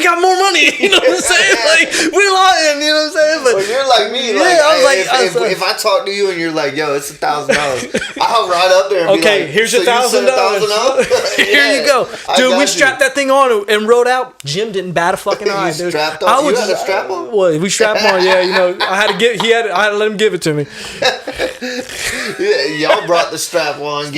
got more money. You know what I'm saying? Like we're lying. You know what I'm saying? But well, you're like me. Like, I was like, if I talk to you and you're like, yo, it's $1,000, I'll ride up there and be like, here's your $1,000. Here you go, dude. We strapped that thing on and rode out. Jim didn't bat a fucking eye. You strapped on. You had a strap on. Well, we strapped on. Yeah, you know, I had to let him give it to me. Yeah, y'all brought the strap on.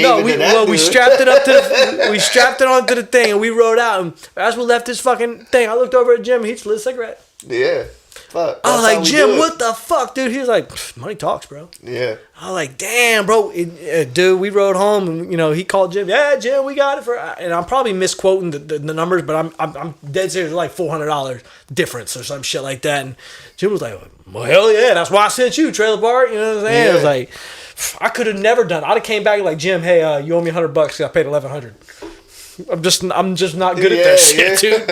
We strapped it up to we strapped it onto the thing and we rode out. And as we left this fucking thing, I looked over at Jim. He just lit a cigarette. Yeah. Fuck. I was like, Jim, what the fuck, dude? He was like, money talks, bro. Yeah. I was like, damn, bro. Dude, we rode home and, you know, he called Jim. Yeah, Jim, we got it for... And I'm probably misquoting the numbers, but I'm dead serious. Like $400 difference or some shit like that. And Jim was like, well, hell yeah. That's why I sent you, Trailer Park. You know what I'm saying? Yeah. I was like, I could have never done it. I'd have came back like, Jim, hey, you owe me $100 because I paid $1,100. I'm just not good at that shit, dude.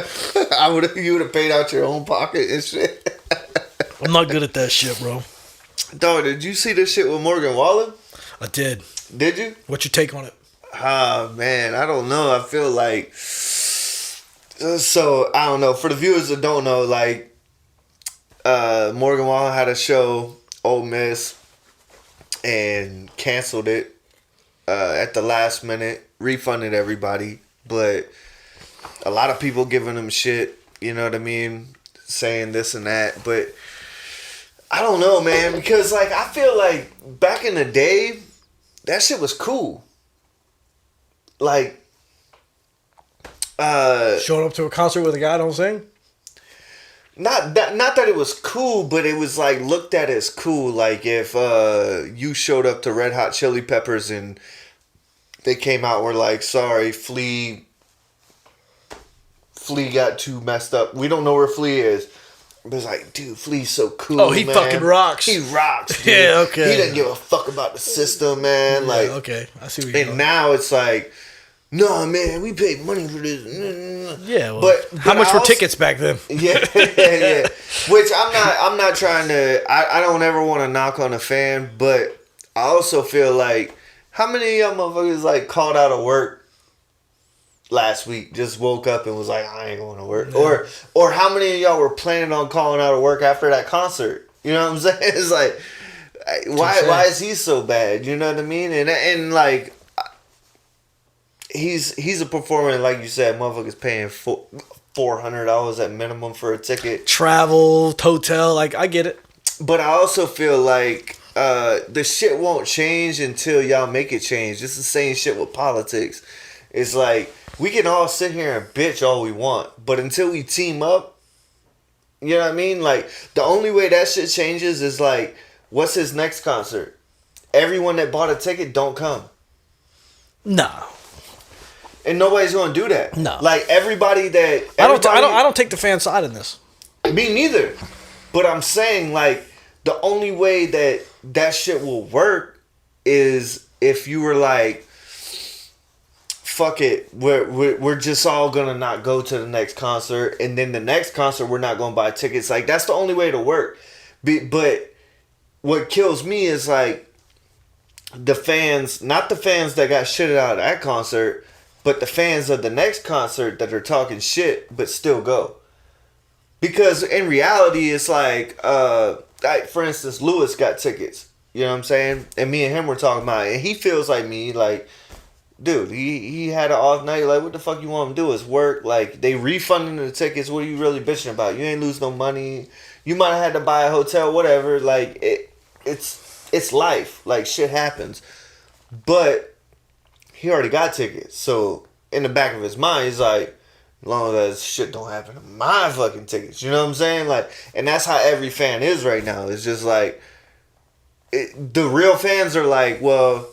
You would have paid out your own pocket and shit. I'm not good at that shit, bro. Dog, did you see this shit with Morgan Wallen? I did. Did you? What's your take on it? Man, I don't know. I feel like... So, I don't know. For the viewers that don't know, like... Morgan Wallen had a show, Ole Miss, and canceled it at the last minute, refunded everybody. But a lot of people giving him shit, you know what I mean? Saying this and that. But I don't know, man. Because, like, I feel like back in the day, that shit was cool. Like, showing up to a concert with a guy don't sing? Not that it was cool, but it was, like, looked at as cool. Like, if you showed up to Red Hot Chili Peppers and they came out, were like, sorry, Flea got too messed up. We don't know where Flea is. But it's like, dude, Flea's so cool. Oh, he fucking rocks. He rocks, dude. Yeah, okay. He doesn't give a fuck about the system, man. Yeah, like, okay, I see what you're And now it's like, no, man, we paid money for this. Yeah, well, but how much were tickets back then? Yeah. Which I'm not trying to. I don't ever want to knock on a fan, but I also feel like, how many of y'all motherfuckers like called out of work last week, just woke up and was like, I ain't going to work? Yeah. Or how many of y'all were planning on calling out of work after that concert? You know what I'm saying? It's like, why is he so bad? You know what I mean? And like, he's a performer, and like you said, motherfuckers paying $400 at minimum for a ticket. Travel, hotel, like, I get it. But I also feel like the shit won't change until y'all make it change. It's the same shit with politics. It's like, we can all sit here and bitch all we want, but until we team up, you know what I mean? Like, the only way that shit changes is like, what's his next concert? Everyone that bought a ticket don't come. No. And nobody's gonna do that. No. Like, everybody that... I don't take the fan side in this. Me neither. But I'm saying, like, the only way that shit will work is if you were like, fuck it, we're just all gonna not go to the next concert, and then the next concert we're not gonna buy tickets. Like, that's the only way to work. But what kills me is like the fans, not the fans that got shitted out of that concert, but the fans of the next concert that are talking shit but still go. Because in reality, it's like, for instance, Lewis got tickets. You know what I'm saying? And me and him were talking about it. And he feels like me, like, dude, he had an off night. Like, what the fuck you want him to do? Is work. Like, they refunding the tickets. What are you really bitching about? You ain't lose no money. You might have had to buy a hotel, whatever. Like, it's life. Like, shit happens. But he already got tickets. So, in the back of his mind, he's like, as long as shit don't happen to my fucking tickets. You know what I'm saying? Like, and that's how every fan is right now. It's just like, the real fans are like, well,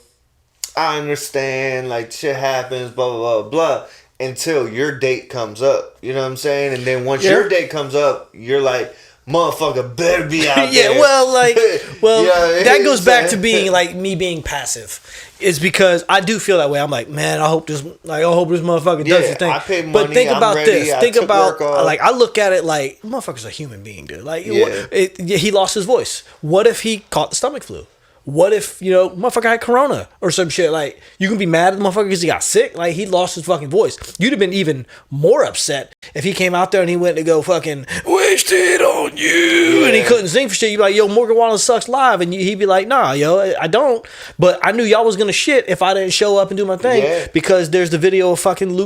I understand, like, shit happens, blah, blah, blah, blah, until your date comes up. You know what I'm saying? And then once your date comes up, you're like, motherfucker better be out there. Yeah, well, that goes back to being being, like, me being passive. It's because I do feel that way. I'm like, man, I hope this motherfucker does the thing. I paid money, but think about ready, this. Think about, like, I look at it like, motherfucker's a human being, dude. Like, he lost his voice. What if he caught the stomach flu? what if, motherfucker had corona or some shit? Like, you can be mad at the motherfucker because he got sick. Like, he lost his fucking voice. You'd have been even more upset if he came out there and he went to go fucking wasted on you, and he couldn't sing for shit. You'd be like, yo, Morgan Wallen sucks live, and he'd be like, nah, yo, I don't. But I knew y'all was gonna shit if I didn't show up and do my thing, because there's the video of fucking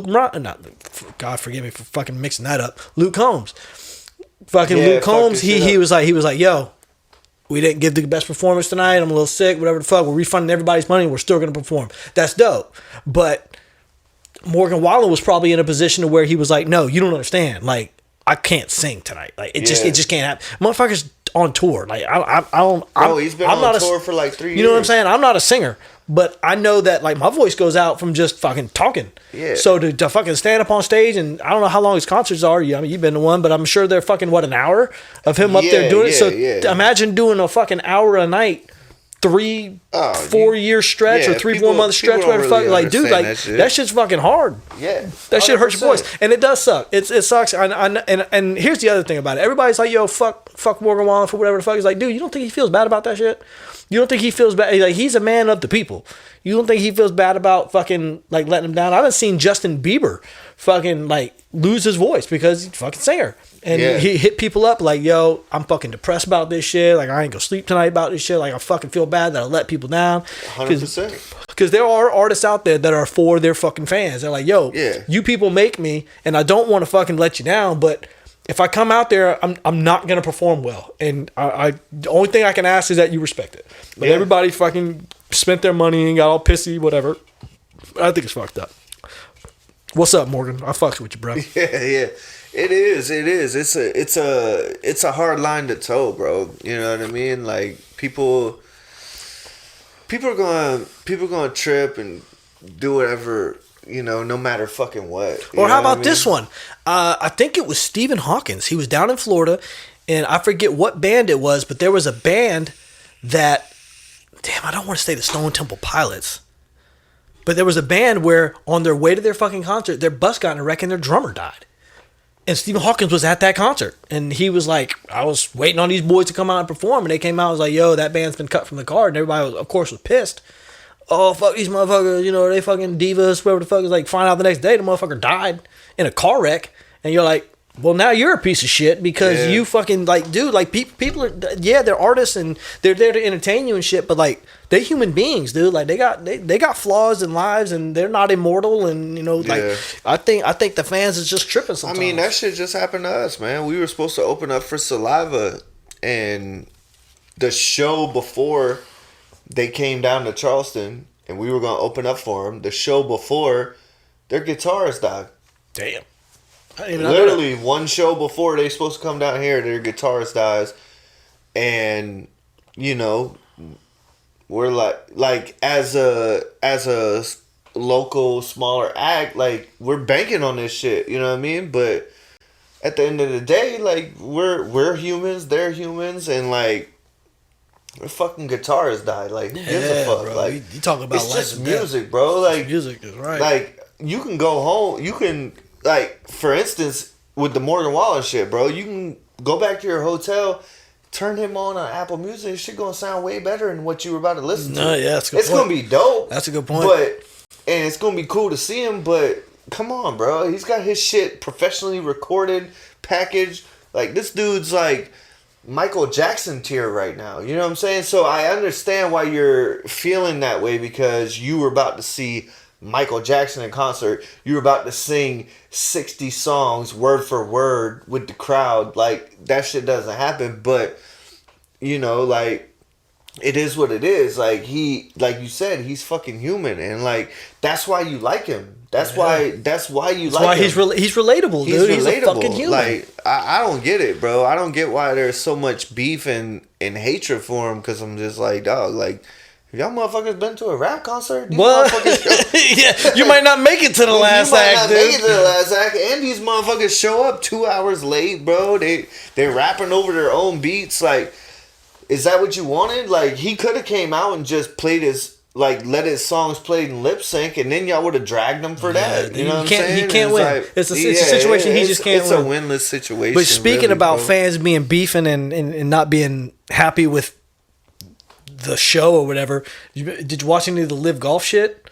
God forgive me for fucking mixing that up. Luke Combs, Luke Combs. He was like, yo, we didn't give the best performance tonight. I'm a little sick, whatever the fuck. We're refunding everybody's money. We're still going to perform. That's dope. But Morgan Wallen was probably in a position to where he was like, no, you don't understand. Like, I can't sing tonight. Like, it just can't happen. Motherfucker's on tour. Like, I don't. Bro, he's been on tour for like 3 years. You know what I'm saying? I'm not a singer, but I know that like my voice goes out from just fucking talking. Yeah. So to fucking stand up on stage, and I don't know how long his concerts are. I mean, you've been to one, but I'm sure they're fucking an hour of him up there doing it. So imagine doing a fucking hour a night, 3-4 year stretch or 3-4 month stretch, whatever the fuck. Like, dude, like that shit's fucking hard. Yeah. That shit hurts your voice, and it does suck. It sucks. And here's the other thing about it. Everybody's like, yo, fuck Morgan Wallen for whatever the fuck. He's like, dude, you don't think he feels bad about that shit? You don't think he feels bad? Like, he's a man of the people. You don't think he feels bad about fucking like letting him down? I haven't seen Justin Bieber fucking like lose his voice because he's a fucking singer. And he hit people up like, yo, I'm fucking depressed about this shit. Like, I ain't gonna sleep tonight about this shit. Like, I fucking feel bad that I let people down. 100%. Because there are artists out there that are for their fucking fans. They're like, yo, you people make me, and I don't want to fucking let you down, but if I come out there, I'm not gonna perform well. And the only thing I can ask is that you respect it. But everybody fucking spent their money and got all pissy, whatever. I think it's fucked up. What's up, Morgan? I fucks with you, bro. Yeah. It is. It's a hard line to toe, bro. You know what I mean? Like, people are gonna trip and do whatever, no matter fucking what. Or how about this one? I think it was Stephen Hawkins. He was down in Florida, and I forget what band it was, but there was a band that, damn, I don't want to say the Stone Temple Pilots, but there was a band where on their way to their fucking concert, their bus got in a wreck and their drummer died. And Stephen Hawkins was at that concert, and he was like, I was waiting on these boys to come out and perform, and they came out and was like, yo, that band's been cut from the card, and everybody, was, of course, was pissed. Oh, fuck these motherfuckers, they fucking divas, whatever the fuck. Is like, find out the next day the motherfucker died in a car wreck, and you're like, well, now you're a piece of shit because you fucking, like, dude, like, people are, they're artists and they're there to entertain you and shit, but, like, they're human beings, dude. Like, they got flaws in lives, and they're not immortal, and, like, I think the fans is just tripping sometimes. I mean, that shit just happened to us, man. We were supposed to open up for Saliva, and the show before they came down to Charleston, and we were going to open up for them, the show before, their guitarist died. Damn. Literally one show before they supposed to come down here, their guitarist dies, and we're like as a local smaller act, like, we're banking on this shit, you know what I mean? But at the end of the day, like, we're humans, they're humans, and like, their fucking guitarist died. Like, who gives a fuck? Bro. Like, you talk about it's just music, bro. Like, music is right. Like, you can go home, you can. Like, for instance, with the Morgan Wallen shit, bro, you can go back to your hotel, turn him on Apple Music, and shit gonna sound way better than what you were about to listen to. Yeah, that's a good point. It's gonna be dope. That's a good point. And it's gonna be cool to see him, but come on, bro. He's got his shit professionally recorded, packaged. Like, this dude's like Michael Jackson tier right now. You know what I'm saying? So I understand why you're feeling that way, because you were about to see Michael Jackson in concert. You were about to sing 60 songs word for word with the crowd. Like, that shit doesn't happen. But, like, it is what it is. Like, like you said, he's fucking human, and like, that's why you like him. That's why you like him. He's relatable, dude. He's a fucking human. Like, I don't get it, bro. I don't get why there's so much beef and hatred for him, because I'm just like, dog, like, y'all motherfuckers been to a rap concert? What? Yeah, you might not make it to the last act, dude. You might not make it to the last act, and these motherfuckers show up 2 hours late, bro. They're rapping over their own beats. Like, is that what you wanted? Like, he could have came out and just played his, like, let his songs play in lip sync, and then y'all would have dragged him for that. You know what I'm saying? He can't win. Like, it's a situation he just can't win. It's a winless situation. But speaking about fans being beefing and not being happy with the show or whatever. Did you watch any of the Live Golf shit?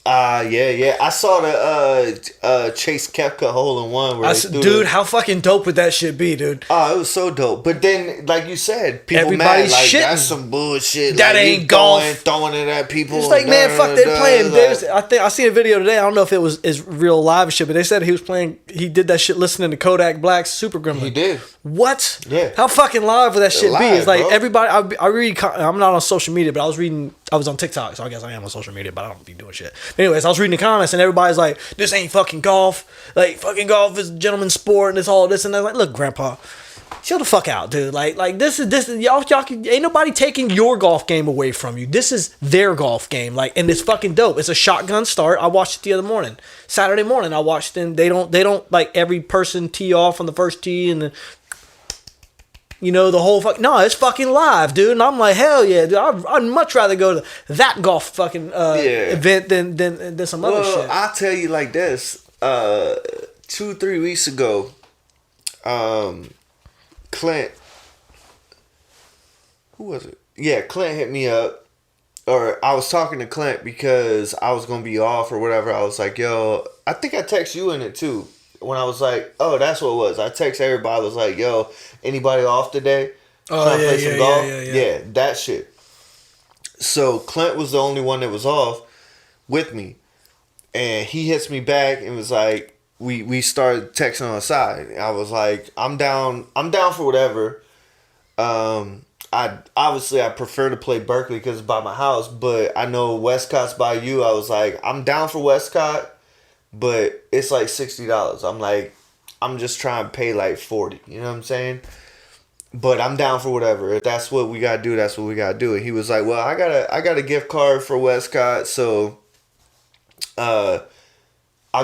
Yeah. I saw the Chase Koepka hole-in-one. Dude, how fucking dope would that shit be, dude? Oh, it was so dope. But then, like you said, people Everybody's mad. Like, shitting. that's some bullshit. That like, ain't golf. Throwing it at people. It's like, man, fuck, they're playing. Like, I seen a video today. I don't know if it was real live shit, but they said he was playing. He did that shit listening to Kodak Black's Super Gremlin. He did. What? Yeah. How fucking live would that shit be? It's like, bro. everybody. I read. I'm not on social media, but I was on TikTok, so I guess I am on social media, but I don't be doing shit. But anyways, I was reading the comments, and everybody's like, "This ain't fucking golf. Like, fucking golf is a gentleman's sport, and it's all this and that." Like, look, Grandpa, chill the fuck out, dude. Like this is y'all ain't nobody taking your golf game away from you. This is their golf game. Like, and it's fucking dope. It's a shotgun start. I watched it the other morning, Saturday morning. I watched them. They don't like every person tee off on the first tee and the whole fuck. No, it's fucking live, dude. And I'm like, hell yeah, dude. I'd much rather go to that golf fucking event than some other shit. I'll tell you like this. 2-3 weeks ago, Clint, who was it? Yeah, Clint hit me up. Or I was talking to Clint because I was going to be off or whatever. I was like, yo, I think I text you in it too. When I was like, oh, that's what it was. I text everybody. I was like, yo, anybody off today? Oh, Yeah, that shit. So Clint was the only one that was off with me. And he hits me back and was like, we started texting on the side. I was like, I'm down for whatever. I prefer to play Berkeley because it's by my house, but I know Westcott's by you. I was like, I'm down for Westcott, but it's like $60. I'm like, I'm just trying to pay like $40. You know what I'm saying? But I'm down for whatever. If that's what we gotta do, that's what we gotta do. And he was like, well, I got a gift card for Westcott, so I'll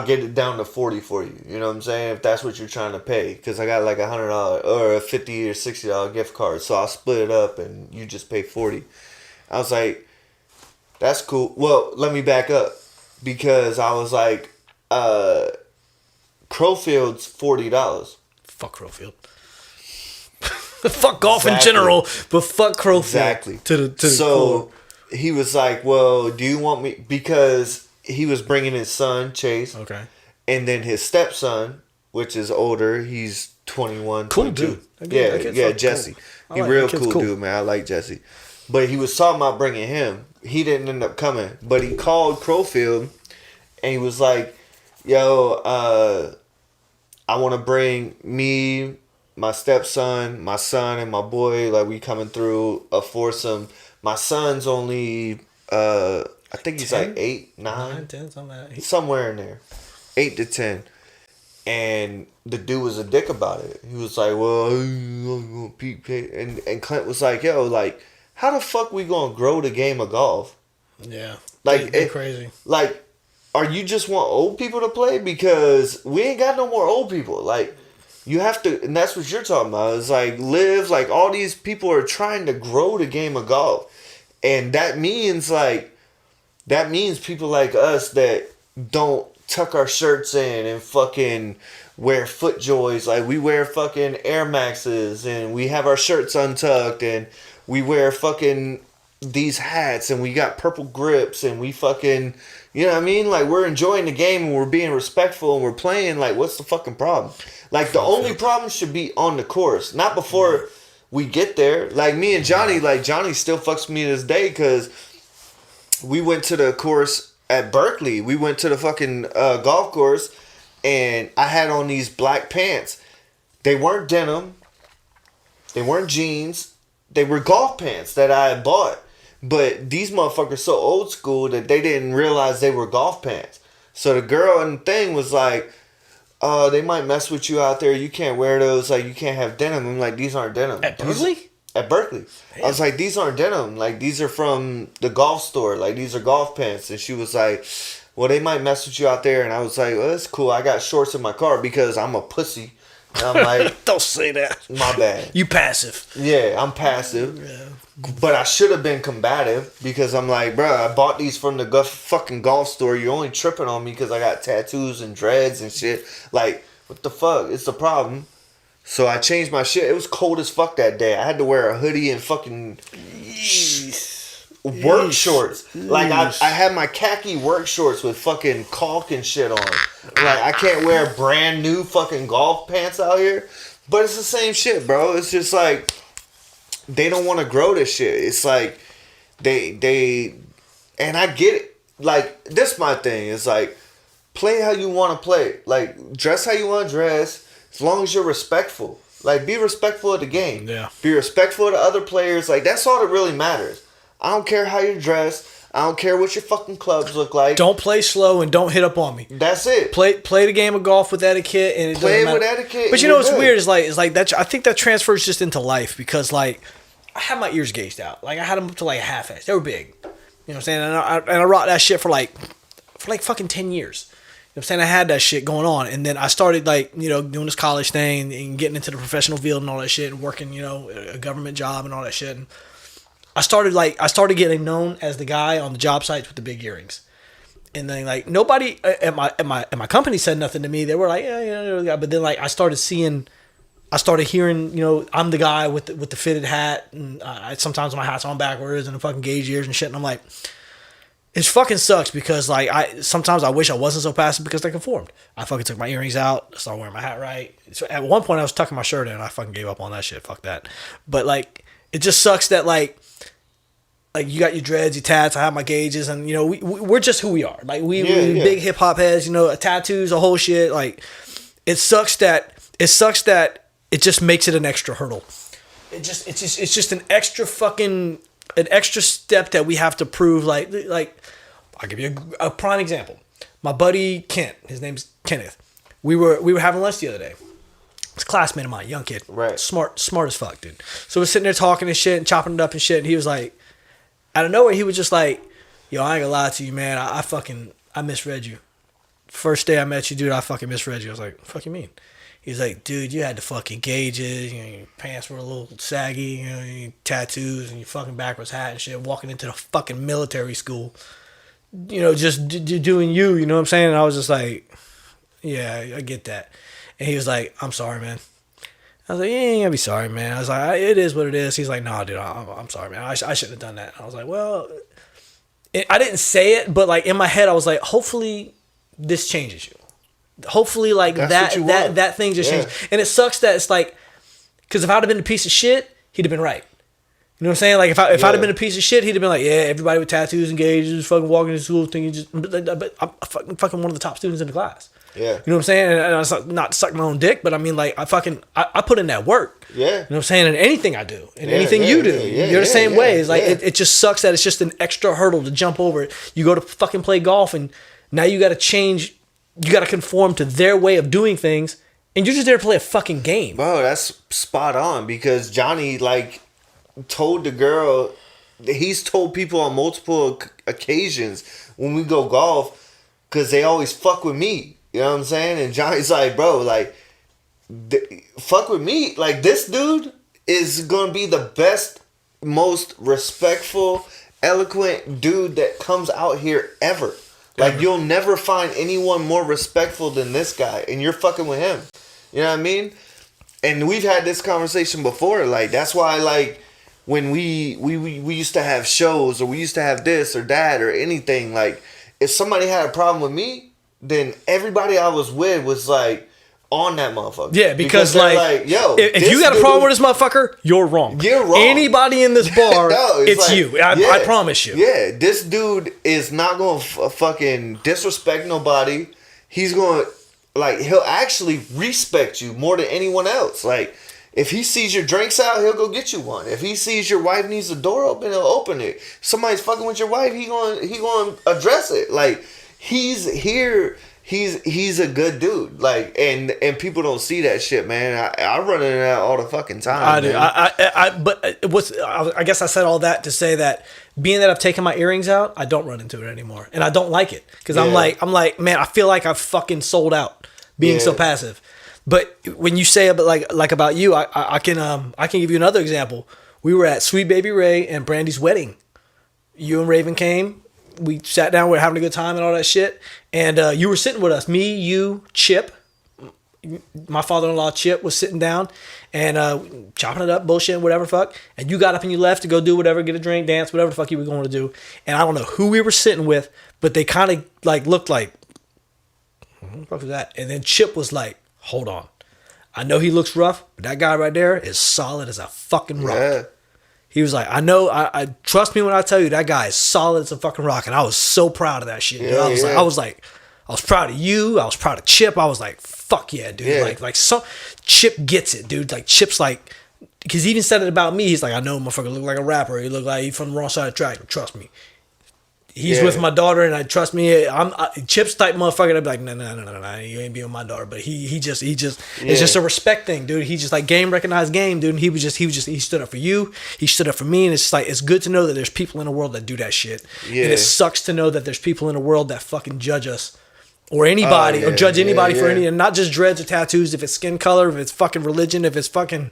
get it down to $40 for you. You know what I'm saying? If that's what you're trying to pay. Because I got like $100 or a $50 or $60 gift card. So I'll split it up and you just pay $40. I was like, that's cool. Well, let me back up. Because I was like, Crowfield's $40. Fuck Crowfield. Fuck golf in general, but fuck Crowfield. Exactly. To the so core. He was like, well, do you want me? Because he was bringing his son, Chase. Okay. And then his stepson, which is older. He's 21, cool 22. Dude. Yeah, Jesse. Cool. He real cool dude, man. I like Jesse. But he was talking about bringing him. He didn't end up coming. But he called Crowfield and he was like, yo, I want to bring me, my stepson, my son, and my boy. Like, we coming through a foursome. My son's only, I think he's 10? Like 8, 9, 10, something like that. Somewhere in there. 8 to 10. And the dude was a dick about it. He was like, well, and Clint was like, yo, like, how the fuck we gonna grow the game of golf? Yeah. Like, it's crazy. Like, are you just want old people to play? Because we ain't got no more old people. Like, you have to, and that's what you're talking about. It's like, like, all these people are trying to grow the game of golf. And that means people like us that don't tuck our shirts in and fucking wear FootJoys. Like, we wear fucking Air Maxes and we have our shirts untucked and we wear fucking these hats and we got purple grips and we fucking, you know what I mean? Like, we're enjoying the game and we're being respectful and we're playing. Like, what's the fucking problem? Like, the only problem should be on the course, not before we get there. Like, me and Johnny, like, Johnny still fucks me to this day because we went to the course at Berkeley. We went to the fucking golf course and I had on these black pants. They weren't denim. They weren't jeans. They were golf pants that I had bought. But these motherfuckers so old school that they didn't realize they were golf pants. So the girl and the thing was like, they might mess with you out there. You can't wear those. Like, you can't have denim. I'm like, these aren't denim. At Berkeley? At Berkeley. Damn. I was like, these aren't denim. Like, these are from the golf store. Like, these are golf pants. And she was like, well, they might mess with you out there. And I was like, well, that's cool. I got shorts in my car because I'm a pussy. And I'm like, don't say that. My bad. You passive. Yeah, I'm passive. Yeah. But I should have been combative because I'm like, bro, I bought these from the fucking golf store. You're only tripping on me because I got tattoos and dreads and shit. Like, what the fuck? It's the problem. So I changed my shit. It was cold as fuck that day. I had to wear a hoodie and fucking work shorts. Like I had my khaki work shorts with fucking caulk and shit on. Like I can't wear brand new fucking golf pants out here. But it's the same shit, bro. It's just like they don't want to grow this shit. It's like they and I get it. Like this my thing. It's like play how you want to play. Like dress how you want to dress. As long as you're respectful. Like, be respectful of the game. Yeah. Be respectful of the other players. Like, that's all that really matters. I don't care how you're dressed. I don't care what your fucking clubs look like. Don't play slow and don't hit up on me. That's it. Play the game of golf with etiquette and play it with etiquette. But you know what's weird is like that. I think that transfers just into life because like I had my ears gauged out. Like I had them up to like a half inch. They were big. You know what I'm saying? And I rocked that shit for like fucking 10 years. You know what I'm saying? I had that shit going on. And then I started, like, you know, doing this college thing and getting into the professional field and all that shit and working, you know, a government job and all that shit. And I started getting known as the guy on the job sites with the big earrings. And then, like, nobody at my company said nothing to me. They were like, yeah, you know, but then, like, I started hearing, you know, I'm the guy with the fitted hat. And sometimes my hat's on backwards and the fucking gauge ears and shit. And I'm like... It fucking sucks because like sometimes I wish I wasn't so passive because they conformed. I fucking took my earrings out, started wearing my hat right. So at one point I was tucking my shirt in and I fucking gave up on that shit. Fuck that. But like it just sucks that like you got your dreads, your tats, I have my gauges, and you know we're just who we are. Like we big hip hop heads, you know, tattoos, a whole shit. Like it sucks that it just makes it an extra hurdle. It's just an extra step that we have to prove. Like I'll give you a prime example. My buddy Kent, his name's Kenneth. We were having lunch the other day. It's a classmate of mine, young kid, right? Smart as fuck, dude. So we're sitting there talking and shit and chopping it up and shit. And he was like, out of nowhere, he was just like, "Yo, I ain't gonna lie to you, man. I misread you. First day I met you, dude, I fucking misread you." I was like, "What the fuck you mean?" He's like, "Dude, you had the fucking gauges, you know, your pants were a little saggy, you know, your tattoos and your fucking backwards hat and shit, walking into the fucking military school, you know, just doing you know what I'm saying?" And I was just like, "Yeah, I get that." And he was like, "I'm sorry, man." I was like, "Yeah, you ain't gotta be sorry, man." I was like, "It is what it is." He's like, "Nah, dude, I'm sorry, man. I shouldn't have done that." I was like, "Well," I didn't say it, but like in my head, I was like, "Hopefully this changes you. Hopefully, like that thing just changed." And it sucks that it's like, because if I'd have been a piece of shit, he'd have been right. You know what I'm saying? Like if I'd have been a piece of shit, he'd have been like, "Yeah, everybody with tattoos and gauges, fucking walking to school, thinking just." But I'm fucking one of the top students in the class. Yeah. You know what I'm saying? And I'm not to suck my own dick, but I mean, like I put in that work. Yeah. You know what I'm saying? In anything I do, in anything you do, you're the same way. It's like it just sucks that it's just an extra hurdle to jump over. You go to fucking play golf, and now you got to change. You got to conform to their way of doing things, and you're just there to play a fucking game. Bro, that's spot on because Johnny, like, told the girl, he's told people on multiple occasions when we go golf, because they always fuck with me. You know what I'm saying? And Johnny's like, "Bro, like, fuck with me. Like, this dude is going to be the best, most respectful, eloquent dude that comes out here ever. Like, you'll never find anyone more respectful than this guy, and you're fucking with him." You know what I mean? And we've had this conversation before. Like, that's why, like, when we used to have shows, or we used to have this or that or anything, like, if somebody had a problem with me, then everybody I was with was, like, on that motherfucker. Yeah, because like, yo, if you got a problem with this motherfucker, you're wrong. You're wrong. Anybody in this bar, no, it's like, you. I promise you. Yeah, this dude is not going to fucking disrespect nobody. He's going to, like, he'll actually respect you more than anyone else. Like, if he sees your drinks out, he'll go get you one. If he sees your wife needs the door open, he'll open it. If somebody's fucking with your wife, he going to address it. Like, he's here. He's a good dude, like, and people don't see that shit, man. I run into that all the fucking time. I do. I guess I said all that to say that being that I've taken my earrings out, I don't run into it anymore, and I don't like it because I'm like, man, I feel like I've fucking sold out being so passive. But when you say about like about you, I can give you another example. We were at Sweet Baby Ray and Brandy's wedding. You and Raven came. We sat down, we were having a good time and all that shit. And you were sitting with us. Me, you, Chip, my father-in-law Chip was sitting down and chopping it up, bullshit, whatever fuck, and you got up and you left to go do whatever, get a drink, dance, whatever the fuck you were going to do, and I don't know who we were sitting with, but they kind of like looked like, who the fuck is that? And then Chip was like, hold on, I know he looks rough, but that guy right there is solid as a fucking rock. Yeah. He was like, I know, I trust me when I tell you that guy is solid as a fucking rock, and I was so proud of that shit. Dude. I was proud of you. I was proud of Chip. I was like, fuck yeah, dude. Yeah. Like so, Chip gets it, dude. Like Chip's like, because he even said it about me. He's like, I know motherfucker look like a rapper. He look like he from the wrong side of the track. Trust me. He's with my daughter, and I trust me. Chip's type motherfucker. I'd be like, no, you ain't being with my daughter. But he just, it's just a respect thing, dude. He just like game recognized game, dude. And he stood up for you. He stood up for me, and it's just like it's good to know that there's people in the world that do that shit. Yeah. And it sucks to know that there's people in the world that fucking judge us. Or anybody, or judge anybody for any, and not just dreads or tattoos, if it's skin color, if it's fucking religion, if it's fucking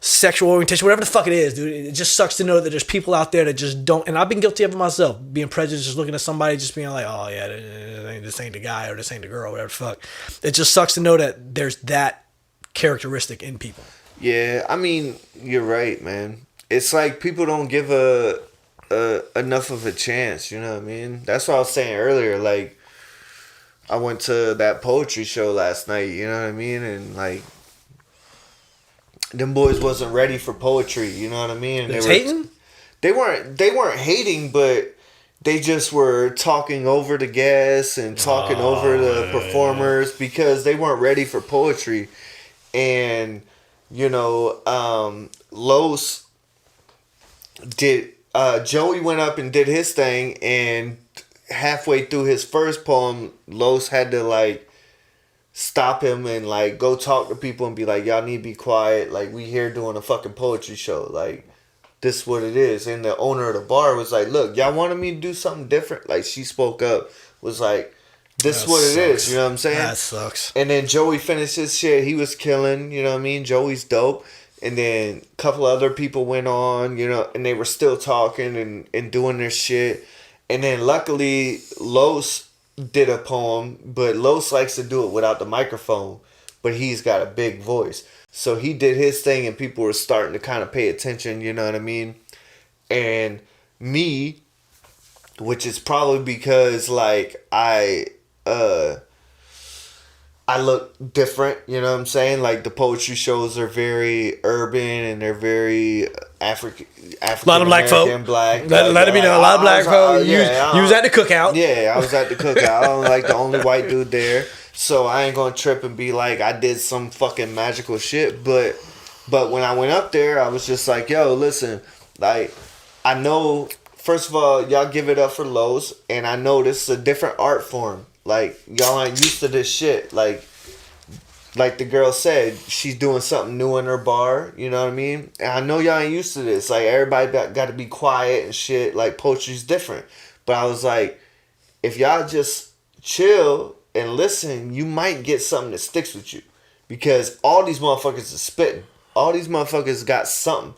sexual orientation, whatever the fuck it is, dude. It just sucks to know that there's people out there that just don't, and I've been guilty of it myself, being prejudiced, just looking at somebody, just being like, oh yeah, this ain't the guy, or this ain't the girl, whatever the fuck. It just sucks to know that there's that characteristic in people. Yeah, I mean, you're right, man. It's like people don't give enough of a chance, you know what I mean? That's what I was saying earlier, like, I went to that poetry show last night, you know what I mean? And like, them boys wasn't ready for poetry, you know what I mean? And they hating? They weren't hating, but they just were talking over the guests and talking over the performers because they weren't ready for poetry. And, you know, Los did, Joey went up and did his thing, and halfway through his first poem, Los had to like stop him and like go talk to people and be like, y'all need to be quiet, like we here doing a fucking poetry show, like this is what it is. And the owner of the bar was like, look, y'all wanted me to do something different. Like she spoke up, was like, this is what it is, you know what I'm saying? That sucks. And then Joey finished his shit, he was killing, you know what I mean? Joey's dope. And then a couple other people went on, you know, and they were still talking and doing their shit. And then luckily, Los did a poem, but Los likes to do it without the microphone, but he's got a big voice. So he did his thing, and people were starting to kind of pay attention, you know what I mean? And me, which is probably because, like, I look different, you know what I'm saying? Like, the poetry shows are very urban, and they're very African a lot of black folk. Black. Let me know. A lot of black folk. You was at the cookout. Yeah, I was at the cookout. I'm like the only white dude there. So I ain't gonna trip and be like I did some fucking magical shit. But when I went up there, I was just like, yo, listen, like, I know, first of all, y'all give it up for Los, and I know this is a different art form. Like, y'all ain't used to this shit. Like the girl said, she's doing something new in her bar, you know what I mean? And I know y'all ain't used to this. Like, everybody got to be quiet and shit. Like, poetry's different. But I was like, if y'all just chill and listen, you might get something that sticks with you. Because all these motherfuckers are spitting. All these motherfuckers got something.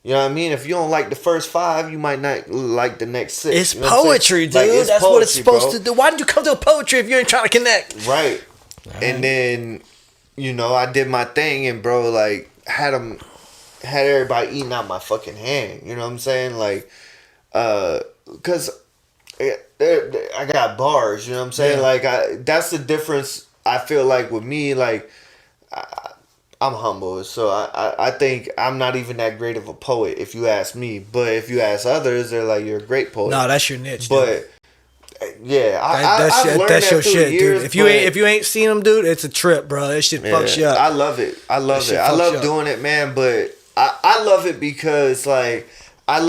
You know what I mean? If you don't like the first 5, you might not like the next 6. It's you know poetry, dude. Like, it's That's poetry, what it's supposed bro. to do. Why did you come to a poetry if you ain't trying to connect? Right. And then, you know, I did my thing, and bro, like, had everybody eating out my fucking hand. You know what I'm saying? Like, cause I got bars. You know what I'm saying? Yeah. Like, that's the difference. I feel like with me, like, I'm humble, so I think I'm not even that great of a poet, if you ask me. But if you ask others, they're like, you're a great poet. No, that's your niche. But dude. Yeah, I've learned that's that your through shit, years, dude. If you ain't seen them, dude, it's a trip, bro. That shit fucks you up. I love it. I love doing it, man. But I love it because, like, I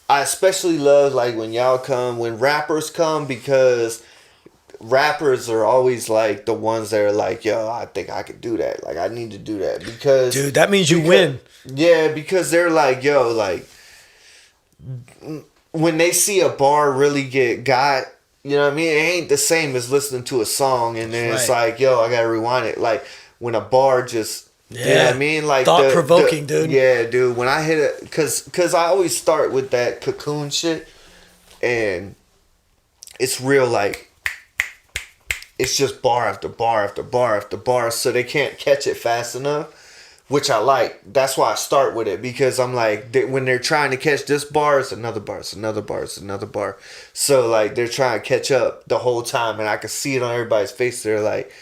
especially love, like, when rappers come, because rappers are always like the ones that are like, yo, I think I could do that. Like, I need to do that because, dude, that means you win. Yeah, because they're like, yo, like, when they see a bar really get got, you know what I mean? It ain't the same as listening to a song and then it's like, yo, I gotta rewind it. Like, when a bar just, you know what I mean? Like, thought-provoking, dude. Yeah, dude. When I hit it, because I always start with that cocoon shit, and it's real, like, it's just bar after bar after bar after bar, so they can't catch it fast enough, which I like. That's why I start with it, because I'm like, when they're trying to catch this bar, it's another bar, it's another bar, it's another bar. So like they're trying to catch up the whole time, and I can see it on everybody's face. They're like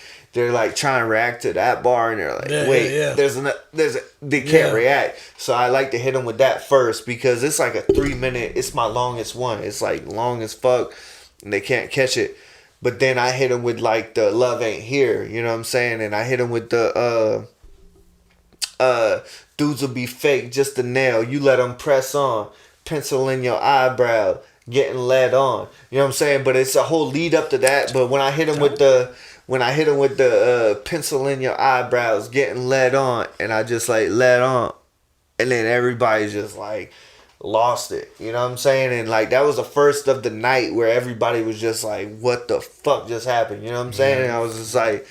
trying to react to that bar, and they're like, wait, they can't react. So I like to hit them with that first, because it's like a 3 minute. It's my longest one. It's like long as fuck, and they can't catch it. But then I hit them with like the Love Ain't Here, you know what I'm saying? And I hit them with the dudes will be fake, just a nail. You let them press on, pencil in your eyebrow, getting led on. You know what I'm saying? But it's a whole lead up to that. But when I hit them with the pencil in your eyebrows, getting led on, and I just like led on, and then everybody's just like lost it, you know what I'm saying? And like that was the first of the night where everybody was just like, what the fuck just happened, you know what I'm saying? And I was just like,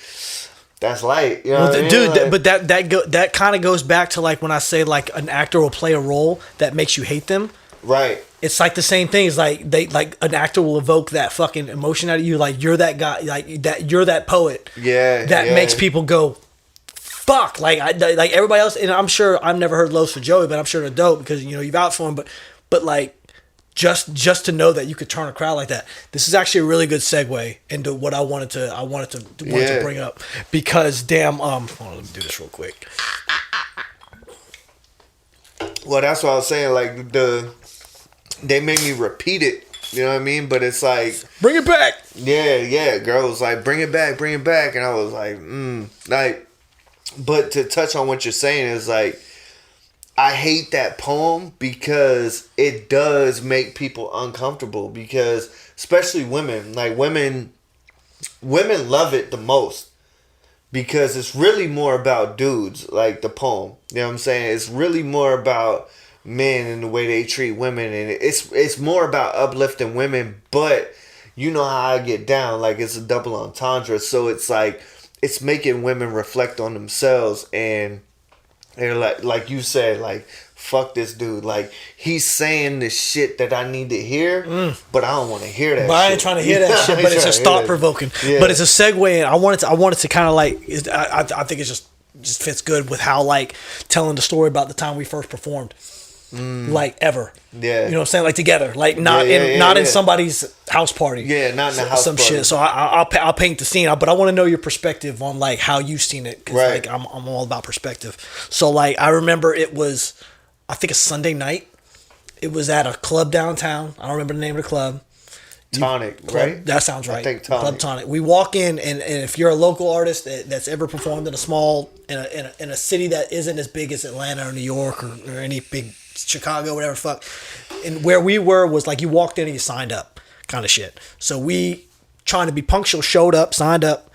that's light, you know what I mean? Dude, like, but that kind of goes back to like when I say like an actor will play a role that makes you hate them, right? It's like the same thing. It's like an actor will evoke that fucking emotion out of you, like you're that guy, like that you're that poet, that makes people go fuck, like everybody else. And I'm sure I've never heard Los for Joey, but I'm sure they're dope because you know you've out for him. But like just to know that you could turn a crowd like that. This is actually a really good segue into what I wanted to bring up, because damn, hold on, let me do this real quick. Well, that's what I was saying. Like they made me repeat it. You know what I mean? But it's like, bring it back. Yeah. Girl was like, bring it back, and I was like, like. But to touch on what you're saying is like, I hate that poem because it does make people uncomfortable, because especially women, like women love it the most, because it's really more about dudes, like the poem. You know what I'm saying? It's really more about men and the way they treat women, and it's more about uplifting women, but you know how I get down, like it's a double entendre, so it's like, it's making women reflect on themselves, and they're like you said, like, fuck this dude. Like, he's saying the shit that I need to hear, but I don't want to hear that. But I ain't trying to hear that shit. But it's just thought provoking. Yeah. But it's a segue, and I wanted to kind of like, I think it just fits good with how like telling the story about the time we first performed. Like ever, you know what I'm saying, like together, like not in somebody's house party, not in the house some party. shit. So I'll paint the scene, but I want to know your perspective on like how you've seen it, because like I'm all about perspective. So like I remember it was, I think a Sunday night. It was at a club downtown. I don't remember the name of the club. Tonic, right? That sounds right. I think Tonic. Club Tonic. We walk in, and if you're a local artist that's ever performed in a small in a city that isn't as big as Atlanta or New York or any big Chicago, whatever fuck, and where we were was like you walked in and you signed up, kind of shit. So we, trying to be punctual, showed up, signed up.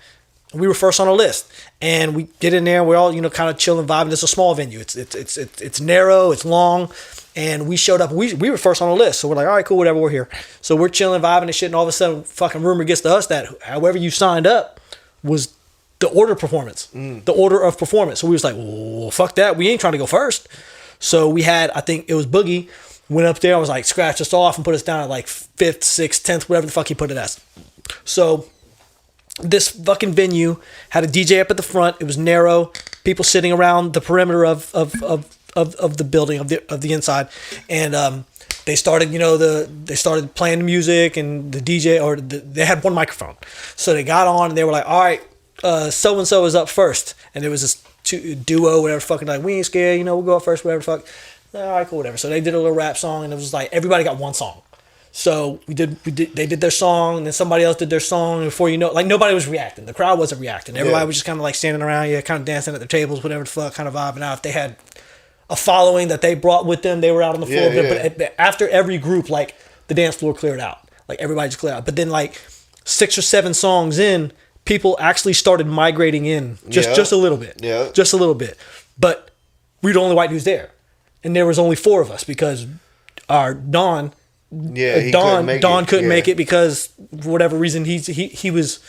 We were first on the list, and we get in there. And we're all kind of chilling, vibing. It's a small venue. It's narrow. It's long. And we showed up. We were first on the list, so we're like, all right, cool, whatever. We're here. So we're chilling, vibing and shit. And all of a sudden, fucking rumor gets to us that however you signed up was the order of performance. The order of performance. So we was like, well, fuck that. We ain't trying to go first. So we had, I think it was Boogie, went up there. I was like, scratch us off and put us down at like 5th, 6th, 10th, whatever the fuck he put it as. So this fucking venue had a DJ up at the front. It was narrow. People sitting around the perimeter of the building, of the inside, and they started, they started playing the music, and the DJ they had one microphone, so they got on and they were like, all right, so and so is up first, and there was this duo, whatever, fucking like, we ain't scared, we'll go up first, whatever, fuck, all right, cool, whatever. So they did a little rap song, and it was like everybody got one song. So they did their song, and then somebody else did their song, and before you know, like nobody was reacting. The crowd wasn't reacting. Everybody was just kind of like standing around, kind of dancing at their tables, whatever the fuck, kind of vibing out. If they had a following that they brought with them, they were out on the floor. But after every group, like the dance floor cleared out, like everybody just cleared out. But then like 6 or 7 songs in, people actually started migrating in just a little bit, just a little bit. But we were the only white dudes there, and there was only 4 of us because our Don couldn't make it because for whatever reason he was.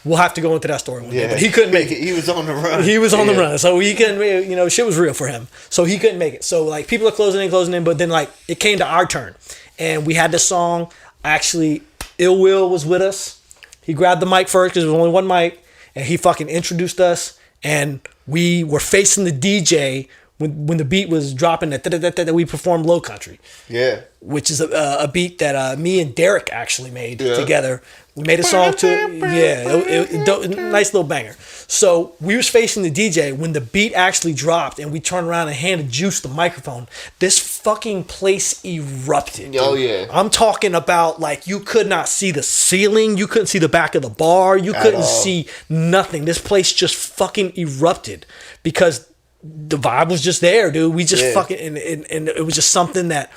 We'll have to go into that story one day, but he couldn't make it. He was on the run. He was on the run, so he couldn't. Shit was real for him, so he couldn't make it. So like people are closing in, but then like it came to our turn, and we had this song. Actually, Ill Will was with us. He grabbed the mic first because there was only one mic, and he fucking introduced us, and we were facing the DJ when the beat was dropping that we performed Low Country. Yeah. Which is a beat that me and Derek actually made together. We made a song to it. Yeah, nice little banger. So we was facing the DJ when the beat actually dropped, and we turned around and handed Juice the microphone. This fucking place erupted. Oh yeah. I'm talking about like you could not see the ceiling, you couldn't see the back of the bar, you couldn't see nothing. This place just fucking erupted because the vibe was just there, dude. We just fucking and it was just something that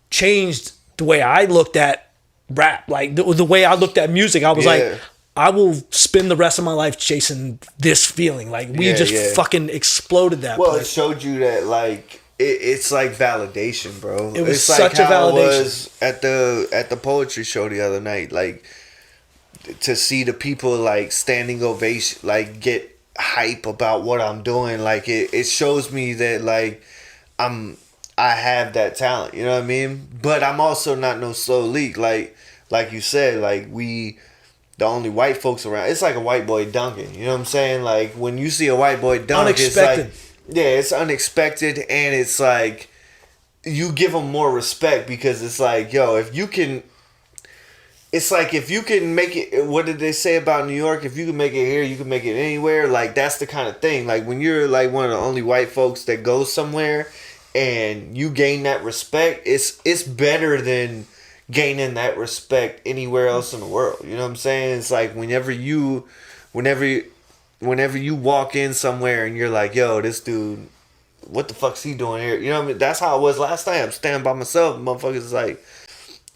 changed the way I looked at rap, like the way I looked at music. I was like, I will spend the rest of my life chasing this feeling. Like we just fucking exploded that. Well, place. it showed you that like it's like validation, bro. It was it's such like a how validation. it was at the poetry show the other night. Like to see the people like standing ovation, like get hype about what I'm doing. Like it shows me that like I have that talent, you know what I mean? But I'm also not no slow leak. Like you said, like we the only white folks around. It's like a white boy dunking, you know what I'm saying? Like when you see a white boy dunk, Unexpected. it's like it's unexpected, and it's like you give them more respect because it's like, yo, if you can. It's like if you can make it, what did they say about New York? If you can make it here, you can make it anywhere. Like that's the kind of thing. Like when you're like one of the only white folks that goes somewhere and you gain that respect, it's better than gaining that respect anywhere else in the world. You know what I'm saying? It's like whenever you walk in somewhere and you're like, yo, this dude, what the fuck's he doing here? You know what I mean? That's how it was last night. I'm standing by myself. Motherfuckers is like,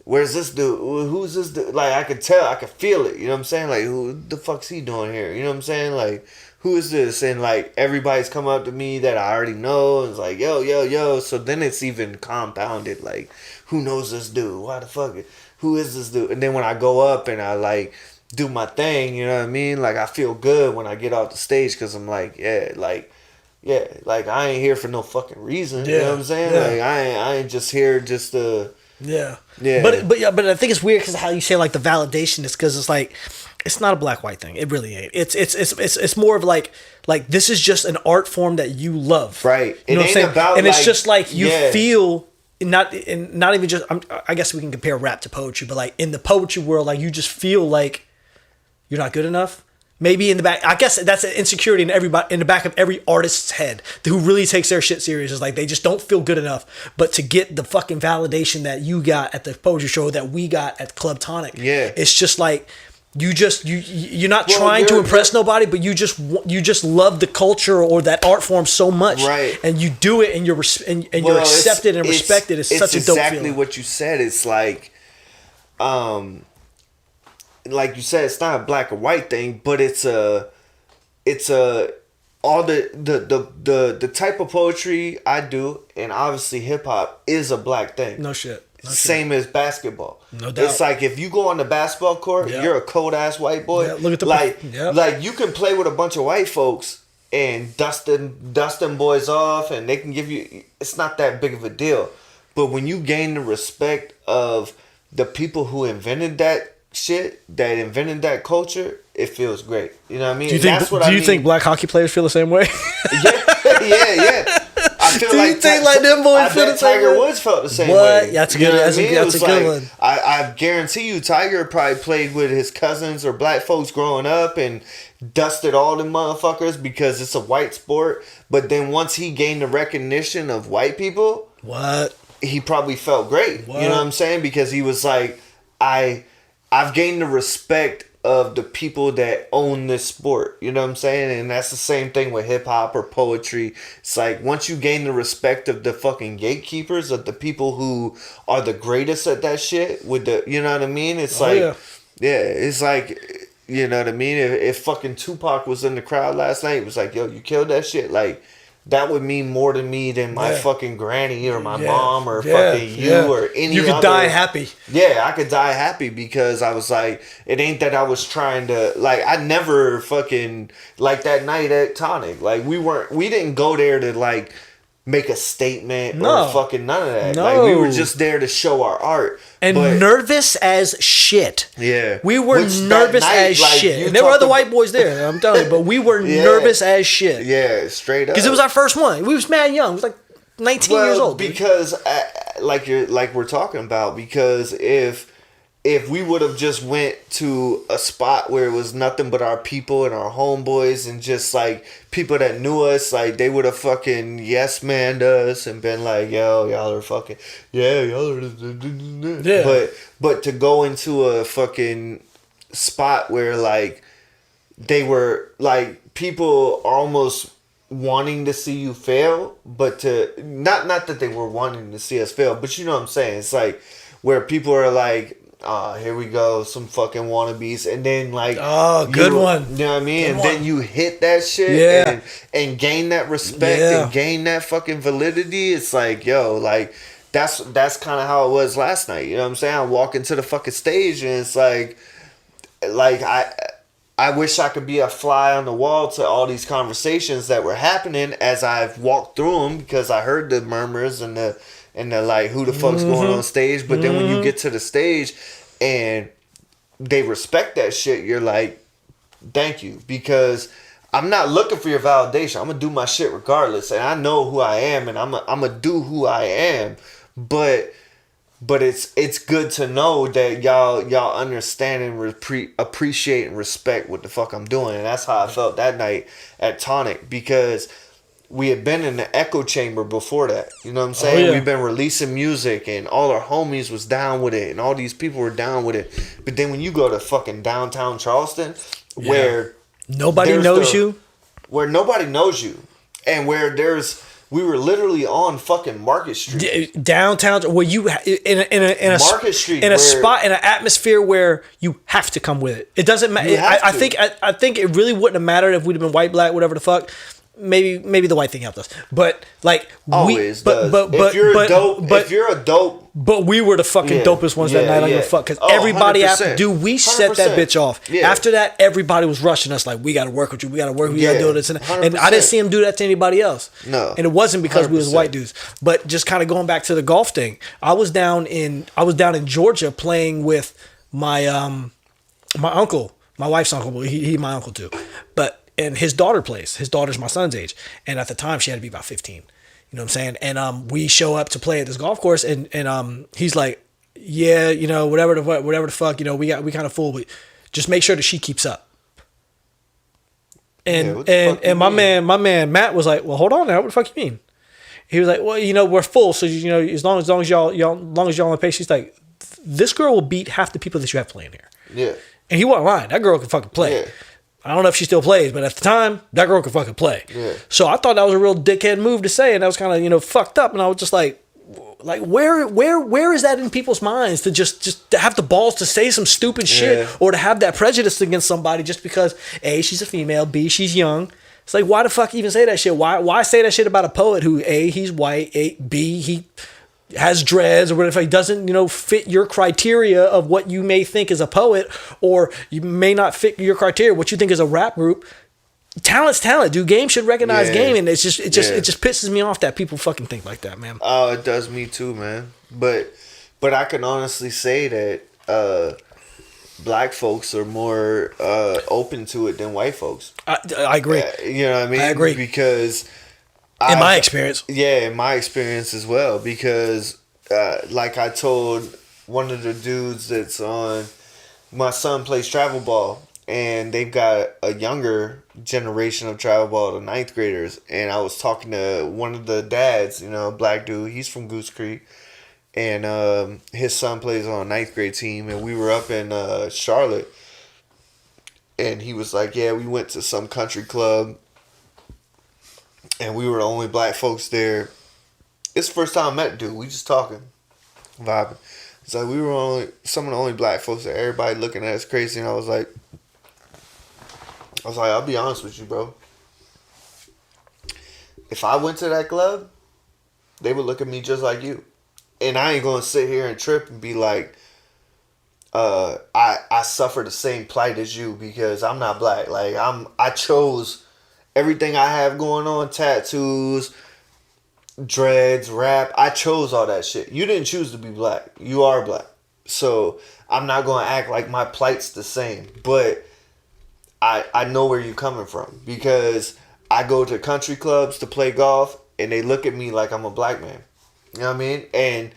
where's this dude? Who's this dude? Like, I could tell. I could feel it. You know what I'm saying? Like, who the fuck's he doing here? You know what I'm saying? Like, who is this? And, like, everybody's come up to me that I already know. And it's like, yo. So then it's even compounded. Like, who knows this dude? Why the fuck? Who is this dude? And then when I go up and I, like, do my thing, you know what I mean? Like, I feel good when I get off the stage because I'm like, like, I ain't here for no fucking reason. You know what I'm saying? Yeah. Like, I ain't just here just to... Yeah. Yeah. But I think it's weird because how you say like the validation is because it's like it's not a black white thing. It really ain't. It's more of like this is just an art form that you love. Right. You know what I'm saying? About and it's like, just like you feel not even just I guess we can compare rap to poetry, but like in the poetry world, like you just feel like you're not good enough. Maybe in the back, I guess that's an insecurity in the back of every artist's head who really takes their shit serious. Is like they just don't feel good enough. But to get the fucking validation that you got at the poetry show, that we got at Club Tonic, it's just like you're not trying to impress nobody, but you just love the culture or that art form so much, right? And you do it, and you're accepted and respected. It's such a dope feeling. Exactly what you said. It's like you said, it's not a black or white thing, but it's all the type of poetry I do, and obviously hip hop is a black thing. No shit. Same as basketball. No doubt. It's like if you go on the basketball court, you're a cold ass white boy. Yeah, look at the like you can play with a bunch of white folks and dust them boys off, and they can give you. It's not that big of a deal, but when you gain the respect of the people who invented that shit, that invented that culture, it feels great. You know what I mean? Do you think black hockey players feel the same way? yeah. I feel you think like them boys feel the same Tiger way? Woods felt the same What? way. That's good. That's a good one. I guarantee you, Tiger probably played with his cousins or black folks growing up and dusted all them motherfuckers because it's a white sport. But then once he gained the recognition of white people, he probably felt great. You know what I'm saying? Because he was like, I've gained the respect of the people that own this sport. You know what I'm saying? And that's the same thing with hip hop or poetry. It's like once you gain the respect of the fucking gatekeepers, of the people who are the greatest at that shit, with the, you know what I mean? It's it's like, you know what I mean? If fucking Tupac was in the crowd last night, it was like, yo, you killed that shit. Like, that would mean more to me than my fucking granny or my mom or fucking you or any You could other. die happy. Yeah, I could die happy because I was like, it ain't that I was trying to, like, I never fucking, like that night at Tonic, like we didn't go there to like make a statement No. or fucking none of that. No. Like, we were just there to show our art. And nervous as shit. Yeah. We were nervous as shit. And there were other white boys there, I'm telling you, but we were nervous as shit. Yeah, straight up. Because it was our first one. We was mad young. We was like 19 years old. Because like we're talking about, because if we would have just went to a spot where it was nothing but our people and our homeboys and just like people that knew us, like they would have fucking yes manned us and been like, yo, y'all are fucking, yeah, y'all are, yeah. But to go into a fucking spot where like they were like, people are almost wanting to see you fail, but to not that they were wanting to see us fail, but you know what I'm saying, it's like where people are like, here we go, some fucking wannabes, and then like, good one. You know what I mean? Good and one. Then you hit that shit, and gain that respect and gain that fucking validity. It's like, yo, like that's kind of how it was last night. You know what I'm saying? I walk into the fucking stage and it's like I wish I could be a fly on the wall to all these conversations that were happening as I've walked through them, because I heard the murmurs and the like, who the fuck's going on stage. But then when you get to the stage and they respect that shit, you're like, thank you, because I'm not looking for your validation. I'm gonna do my shit regardless, and I know who I am, and I'm gonna do who I am. But it's good to know that y'all understand and appreciate and respect what the fuck I'm doing, and that's how I felt that night at Tonic, because we had been in the echo chamber before that. You know what I'm saying? We've been releasing music and all our homies was down with it and all these people were down with it. But then when you go to fucking downtown Charleston, where nobody knows you. Where nobody knows you. And where we were literally on fucking Market Street. Downtown, where you in a Market Street, in a spot, in an atmosphere where you have to come with it. It doesn't matter. I think it really wouldn't have mattered if we'd have been white, black, whatever the fuck. Maybe the white thing helped us, but like always if you're a dope, but we were the fucking dopest ones that night. I give a fuck, because everybody 100%. We set that bitch off. After that, everybody was rushing us like, we got to work with you, we got to work, we got to do this, and I didn't see him do that to anybody else. No, and it wasn't because 100%. We was white dudes. But just kind of going back to the golf thing, I was down in Georgia playing with my uncle, my wife's uncle. He my uncle too, but. And his daughter plays. His daughter's my son's age. And at the time, she had to be about 15. You know what I'm saying? And we show up to play at this golf course, and he's like, yeah, you know, whatever the fuck, you know, we kind of full, but just make sure that she keeps up. And my man Matt was like, well, hold on now, what the fuck you mean? He was like, well, you know, we're full, so you know, as long as y'all on the pace, he's like, this girl will beat half the people that you have playing here. Yeah. And he wasn't lying. That girl can fucking play. Yeah. I don't know if she still plays, but at the time, that girl could fucking play. Yeah. So I thought that was a real dickhead move to say, and that was kind of, you know, fucked up. And I was just like where is that in people's minds, to just to have the balls to say some stupid shit, or to have that prejudice against somebody just because A, she's a female, B, she's young. It's like, why the fuck even say that shit? Why say that shit about a poet who A, he's white, B, he has dreads, or whatever, if he doesn't, you know, fit your criteria of what you may think is a poet, or you may not fit your criteria what you think is a rap group. Talent's talent, dude. Game should recognize game, and it just pisses me off that people fucking think like that, man. Oh, it does me too, man. But I can honestly say that black folks are more open to it than white folks. I agree. You know what I mean? I agree, because in my experience. Yeah, in my experience as well. Because, like I told one of the dudes that's on, my son plays travel ball, and they've got a younger generation of travel ball, the 9th graders. And I was talking to one of the dads, you know, black dude. He's from Goose Creek. And his son plays on a 9th grade team. And we were up in Charlotte. And he was like, yeah, we went to some country club. And we were the only black folks there. It's the first time I met dude. We just talking, vibing. It's like we were some of the only black folks there. Everybody looking at us crazy, and I was like, I'll be honest with you, bro. If I went to that club, they would look at me just like you, and I ain't gonna sit here and trip and be like, I suffer the same plight as you because I'm not black. Like I chose everything I have going on, tattoos, dreads, rap. I chose all that shit. You didn't choose to be black. You are black. So I'm not gonna act like my plight the same. But I know where you're coming from because I go to country clubs to play golf and they look at me like I'm a black man. You know what I mean? And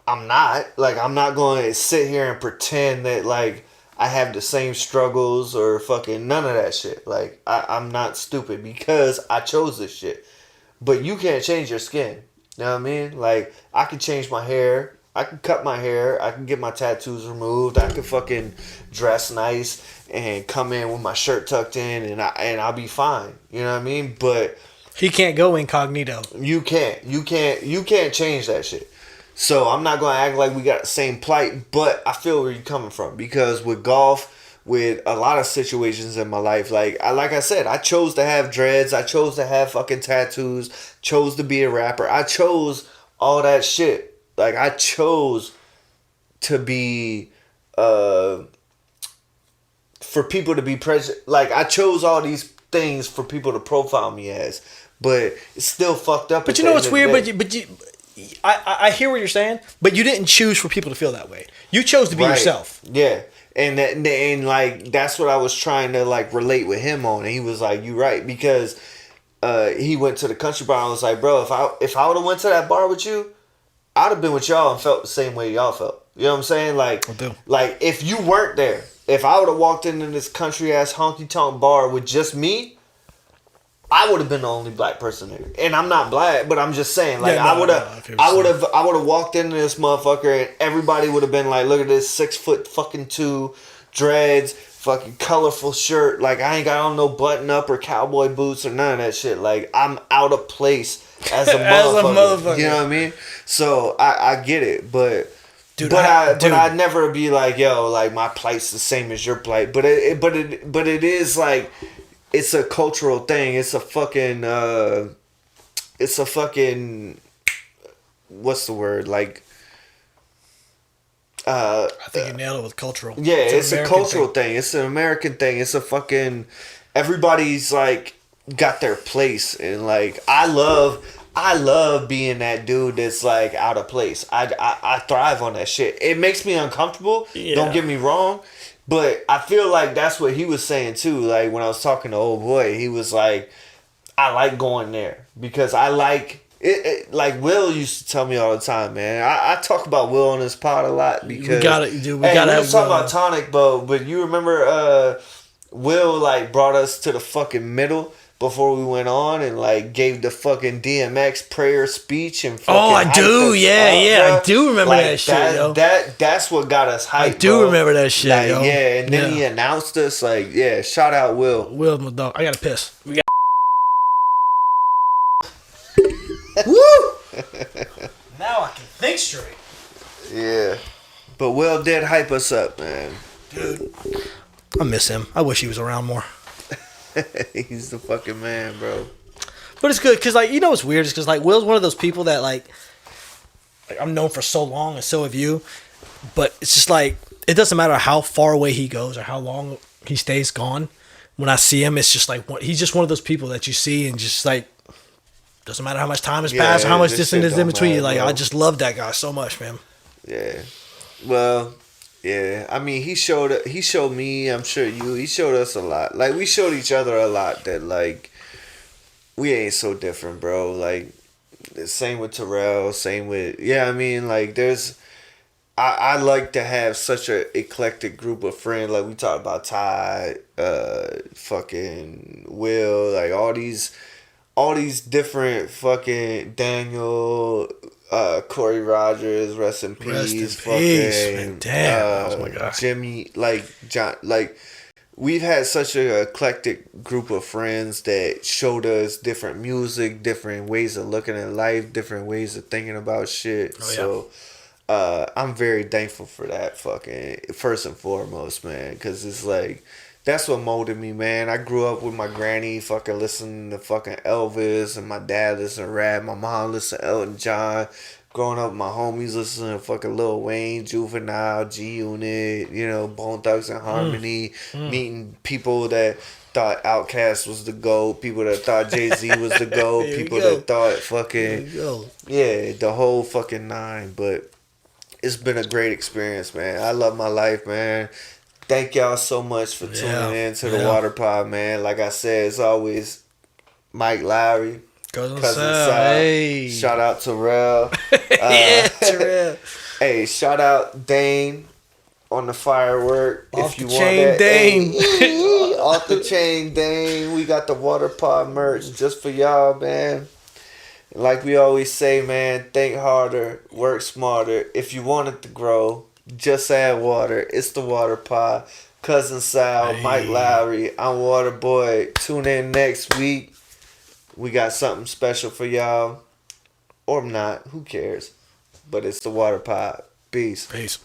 I'm not. Like, I'm not going to sit here and pretend that, like, I have the same struggles or fucking none of that shit. Like, I'm not stupid because I chose this shit. But you can't change your skin. You know what I mean? Like, I can change my hair. I can cut my hair. I can get my tattoos removed. I can fucking dress nice and come in with my shirt tucked in and I'll be fine. You know what I mean? But he can't go incognito. You can't change that shit. So I'm not gonna act like we got the same plight, but I feel where you're coming from because with golf, with a lot of situations in my life, like I said, I chose to have dreads, I chose to have fucking tattoos, chose to be a rapper, I chose all that shit. Like I chose to be, for people to be present. Like I chose all these things for people to profile me as, but it's still fucked up. But you know what's weird? I hear what you're saying, but you didn't choose for people to feel that way. You chose to be yourself. Yeah, and like that's what I was trying to like relate with him on, and he was like, "You right," because he went to the country bar and was like, "Bro, if I would have went to that bar with you, I'd have been with y'all and felt the same way y'all felt." You know what I'm saying? Like, if you weren't there, if I would have walked into this country ass honky tonk bar with just me, I would have been the only black person there. And I'm not black, but I'm just saying, like, I would have walked into this motherfucker and everybody would have been like, look at this 6'2" dreads, fucking colorful shirt. Like, I ain't got on no button up or cowboy boots or none of that shit. Like, I'm out of place as a motherfucker. You know what I mean? So I get it, but I'd never be like, yo, like my plight's the same as your plight. But it is like, it's a cultural thing. It's a fucking what's the word? Like, I think you nailed it with cultural. Yeah, it's a cultural thing. It's an American thing. It's a fucking, everybody's like got their place, and like I love being that dude that's like out of place. I thrive on that shit. It makes me uncomfortable. Yeah. Don't get me wrong. But I feel like that's what he was saying too. Like when I was talking to old boy, he was like, I like going there because I like it. Like Will used to tell me all the time, man. I talk about Will on this pod a lot because we gotta talk about Tonic, but you remember Will like brought us to the fucking middle before we went on and like gave the fucking DMX prayer speech and fucking I do, I do remember like, that shit, yo. That's what got us hyped. I do remember that shit, like, yo. Yeah, and then he announced us, like, yeah, shout out Will. Will's my dog. I gotta piss. We got woo! Now I can think straight. Yeah. But Will did hype us up, man. Dude. I miss him. I wish he was around more. He's the fucking man, bro. But it's good because, like, you know what's weird is because, like, Will's one of those people that, like I'm known for so long and so have you. But it's just like, it doesn't matter how far away he goes or how long he stays gone. When I see him, it's just like, he's just one of those people that you see and just like, doesn't matter how much time has passed or how much distance is in between. Like, bro. I just love that guy so much, man. Yeah. Well, yeah, I mean, he showed me, I'm sure he showed us a lot. Like, we showed each other a lot that, like, we ain't so different, bro. Like, same with Terrell, same with, I mean, like, I like to have such a eclectic group of friends. Like, we talked about Ty, fucking Will, like, all these different fucking Daniel, Corey Rogers, rest in peace. Fucking, damn, oh my God. Jimmy, like John, like we've had such an eclectic group of friends that showed us different music, different ways of looking at life, different ways of thinking about shit. So I'm very thankful for that, fucking, first and foremost, man, because it's like, that's what molded me, man. I grew up with my granny fucking listening to fucking Elvis, and my dad listened to rap. My mom listened to Elton John. growing up, my homies listening to fucking Lil Wayne, Juvenile, G Unit, you know, Bone Thugs and Harmony, meeting people that thought Outkast was the GOAT, people that thought Jay-Z was the GOAT, people that thought fucking, yeah, the whole fucking nine. But it's been a great experience, man. I love my life, man. Thank y'all so much for tuning in to the Water Pod, man. Like I said, it's always Mike Lowrey, Cousin Sal. Hey. Shout out to Terrell. Terrell. Hey, shout out Dane on the firework. Off if you the want chain, that, Dane. Hey, off the chain, Dane. We got the Water Pod merch just for y'all, man. Like we always say, man, think harder, work smarter. If you want it to grow, just add water. It's the Water Pod. Cousin Sal, Mike Lowrey. I'm Water Boy. Tune in next week. We got something special for y'all. Or not. Who cares? But it's the Water Pod. Peace. Peace.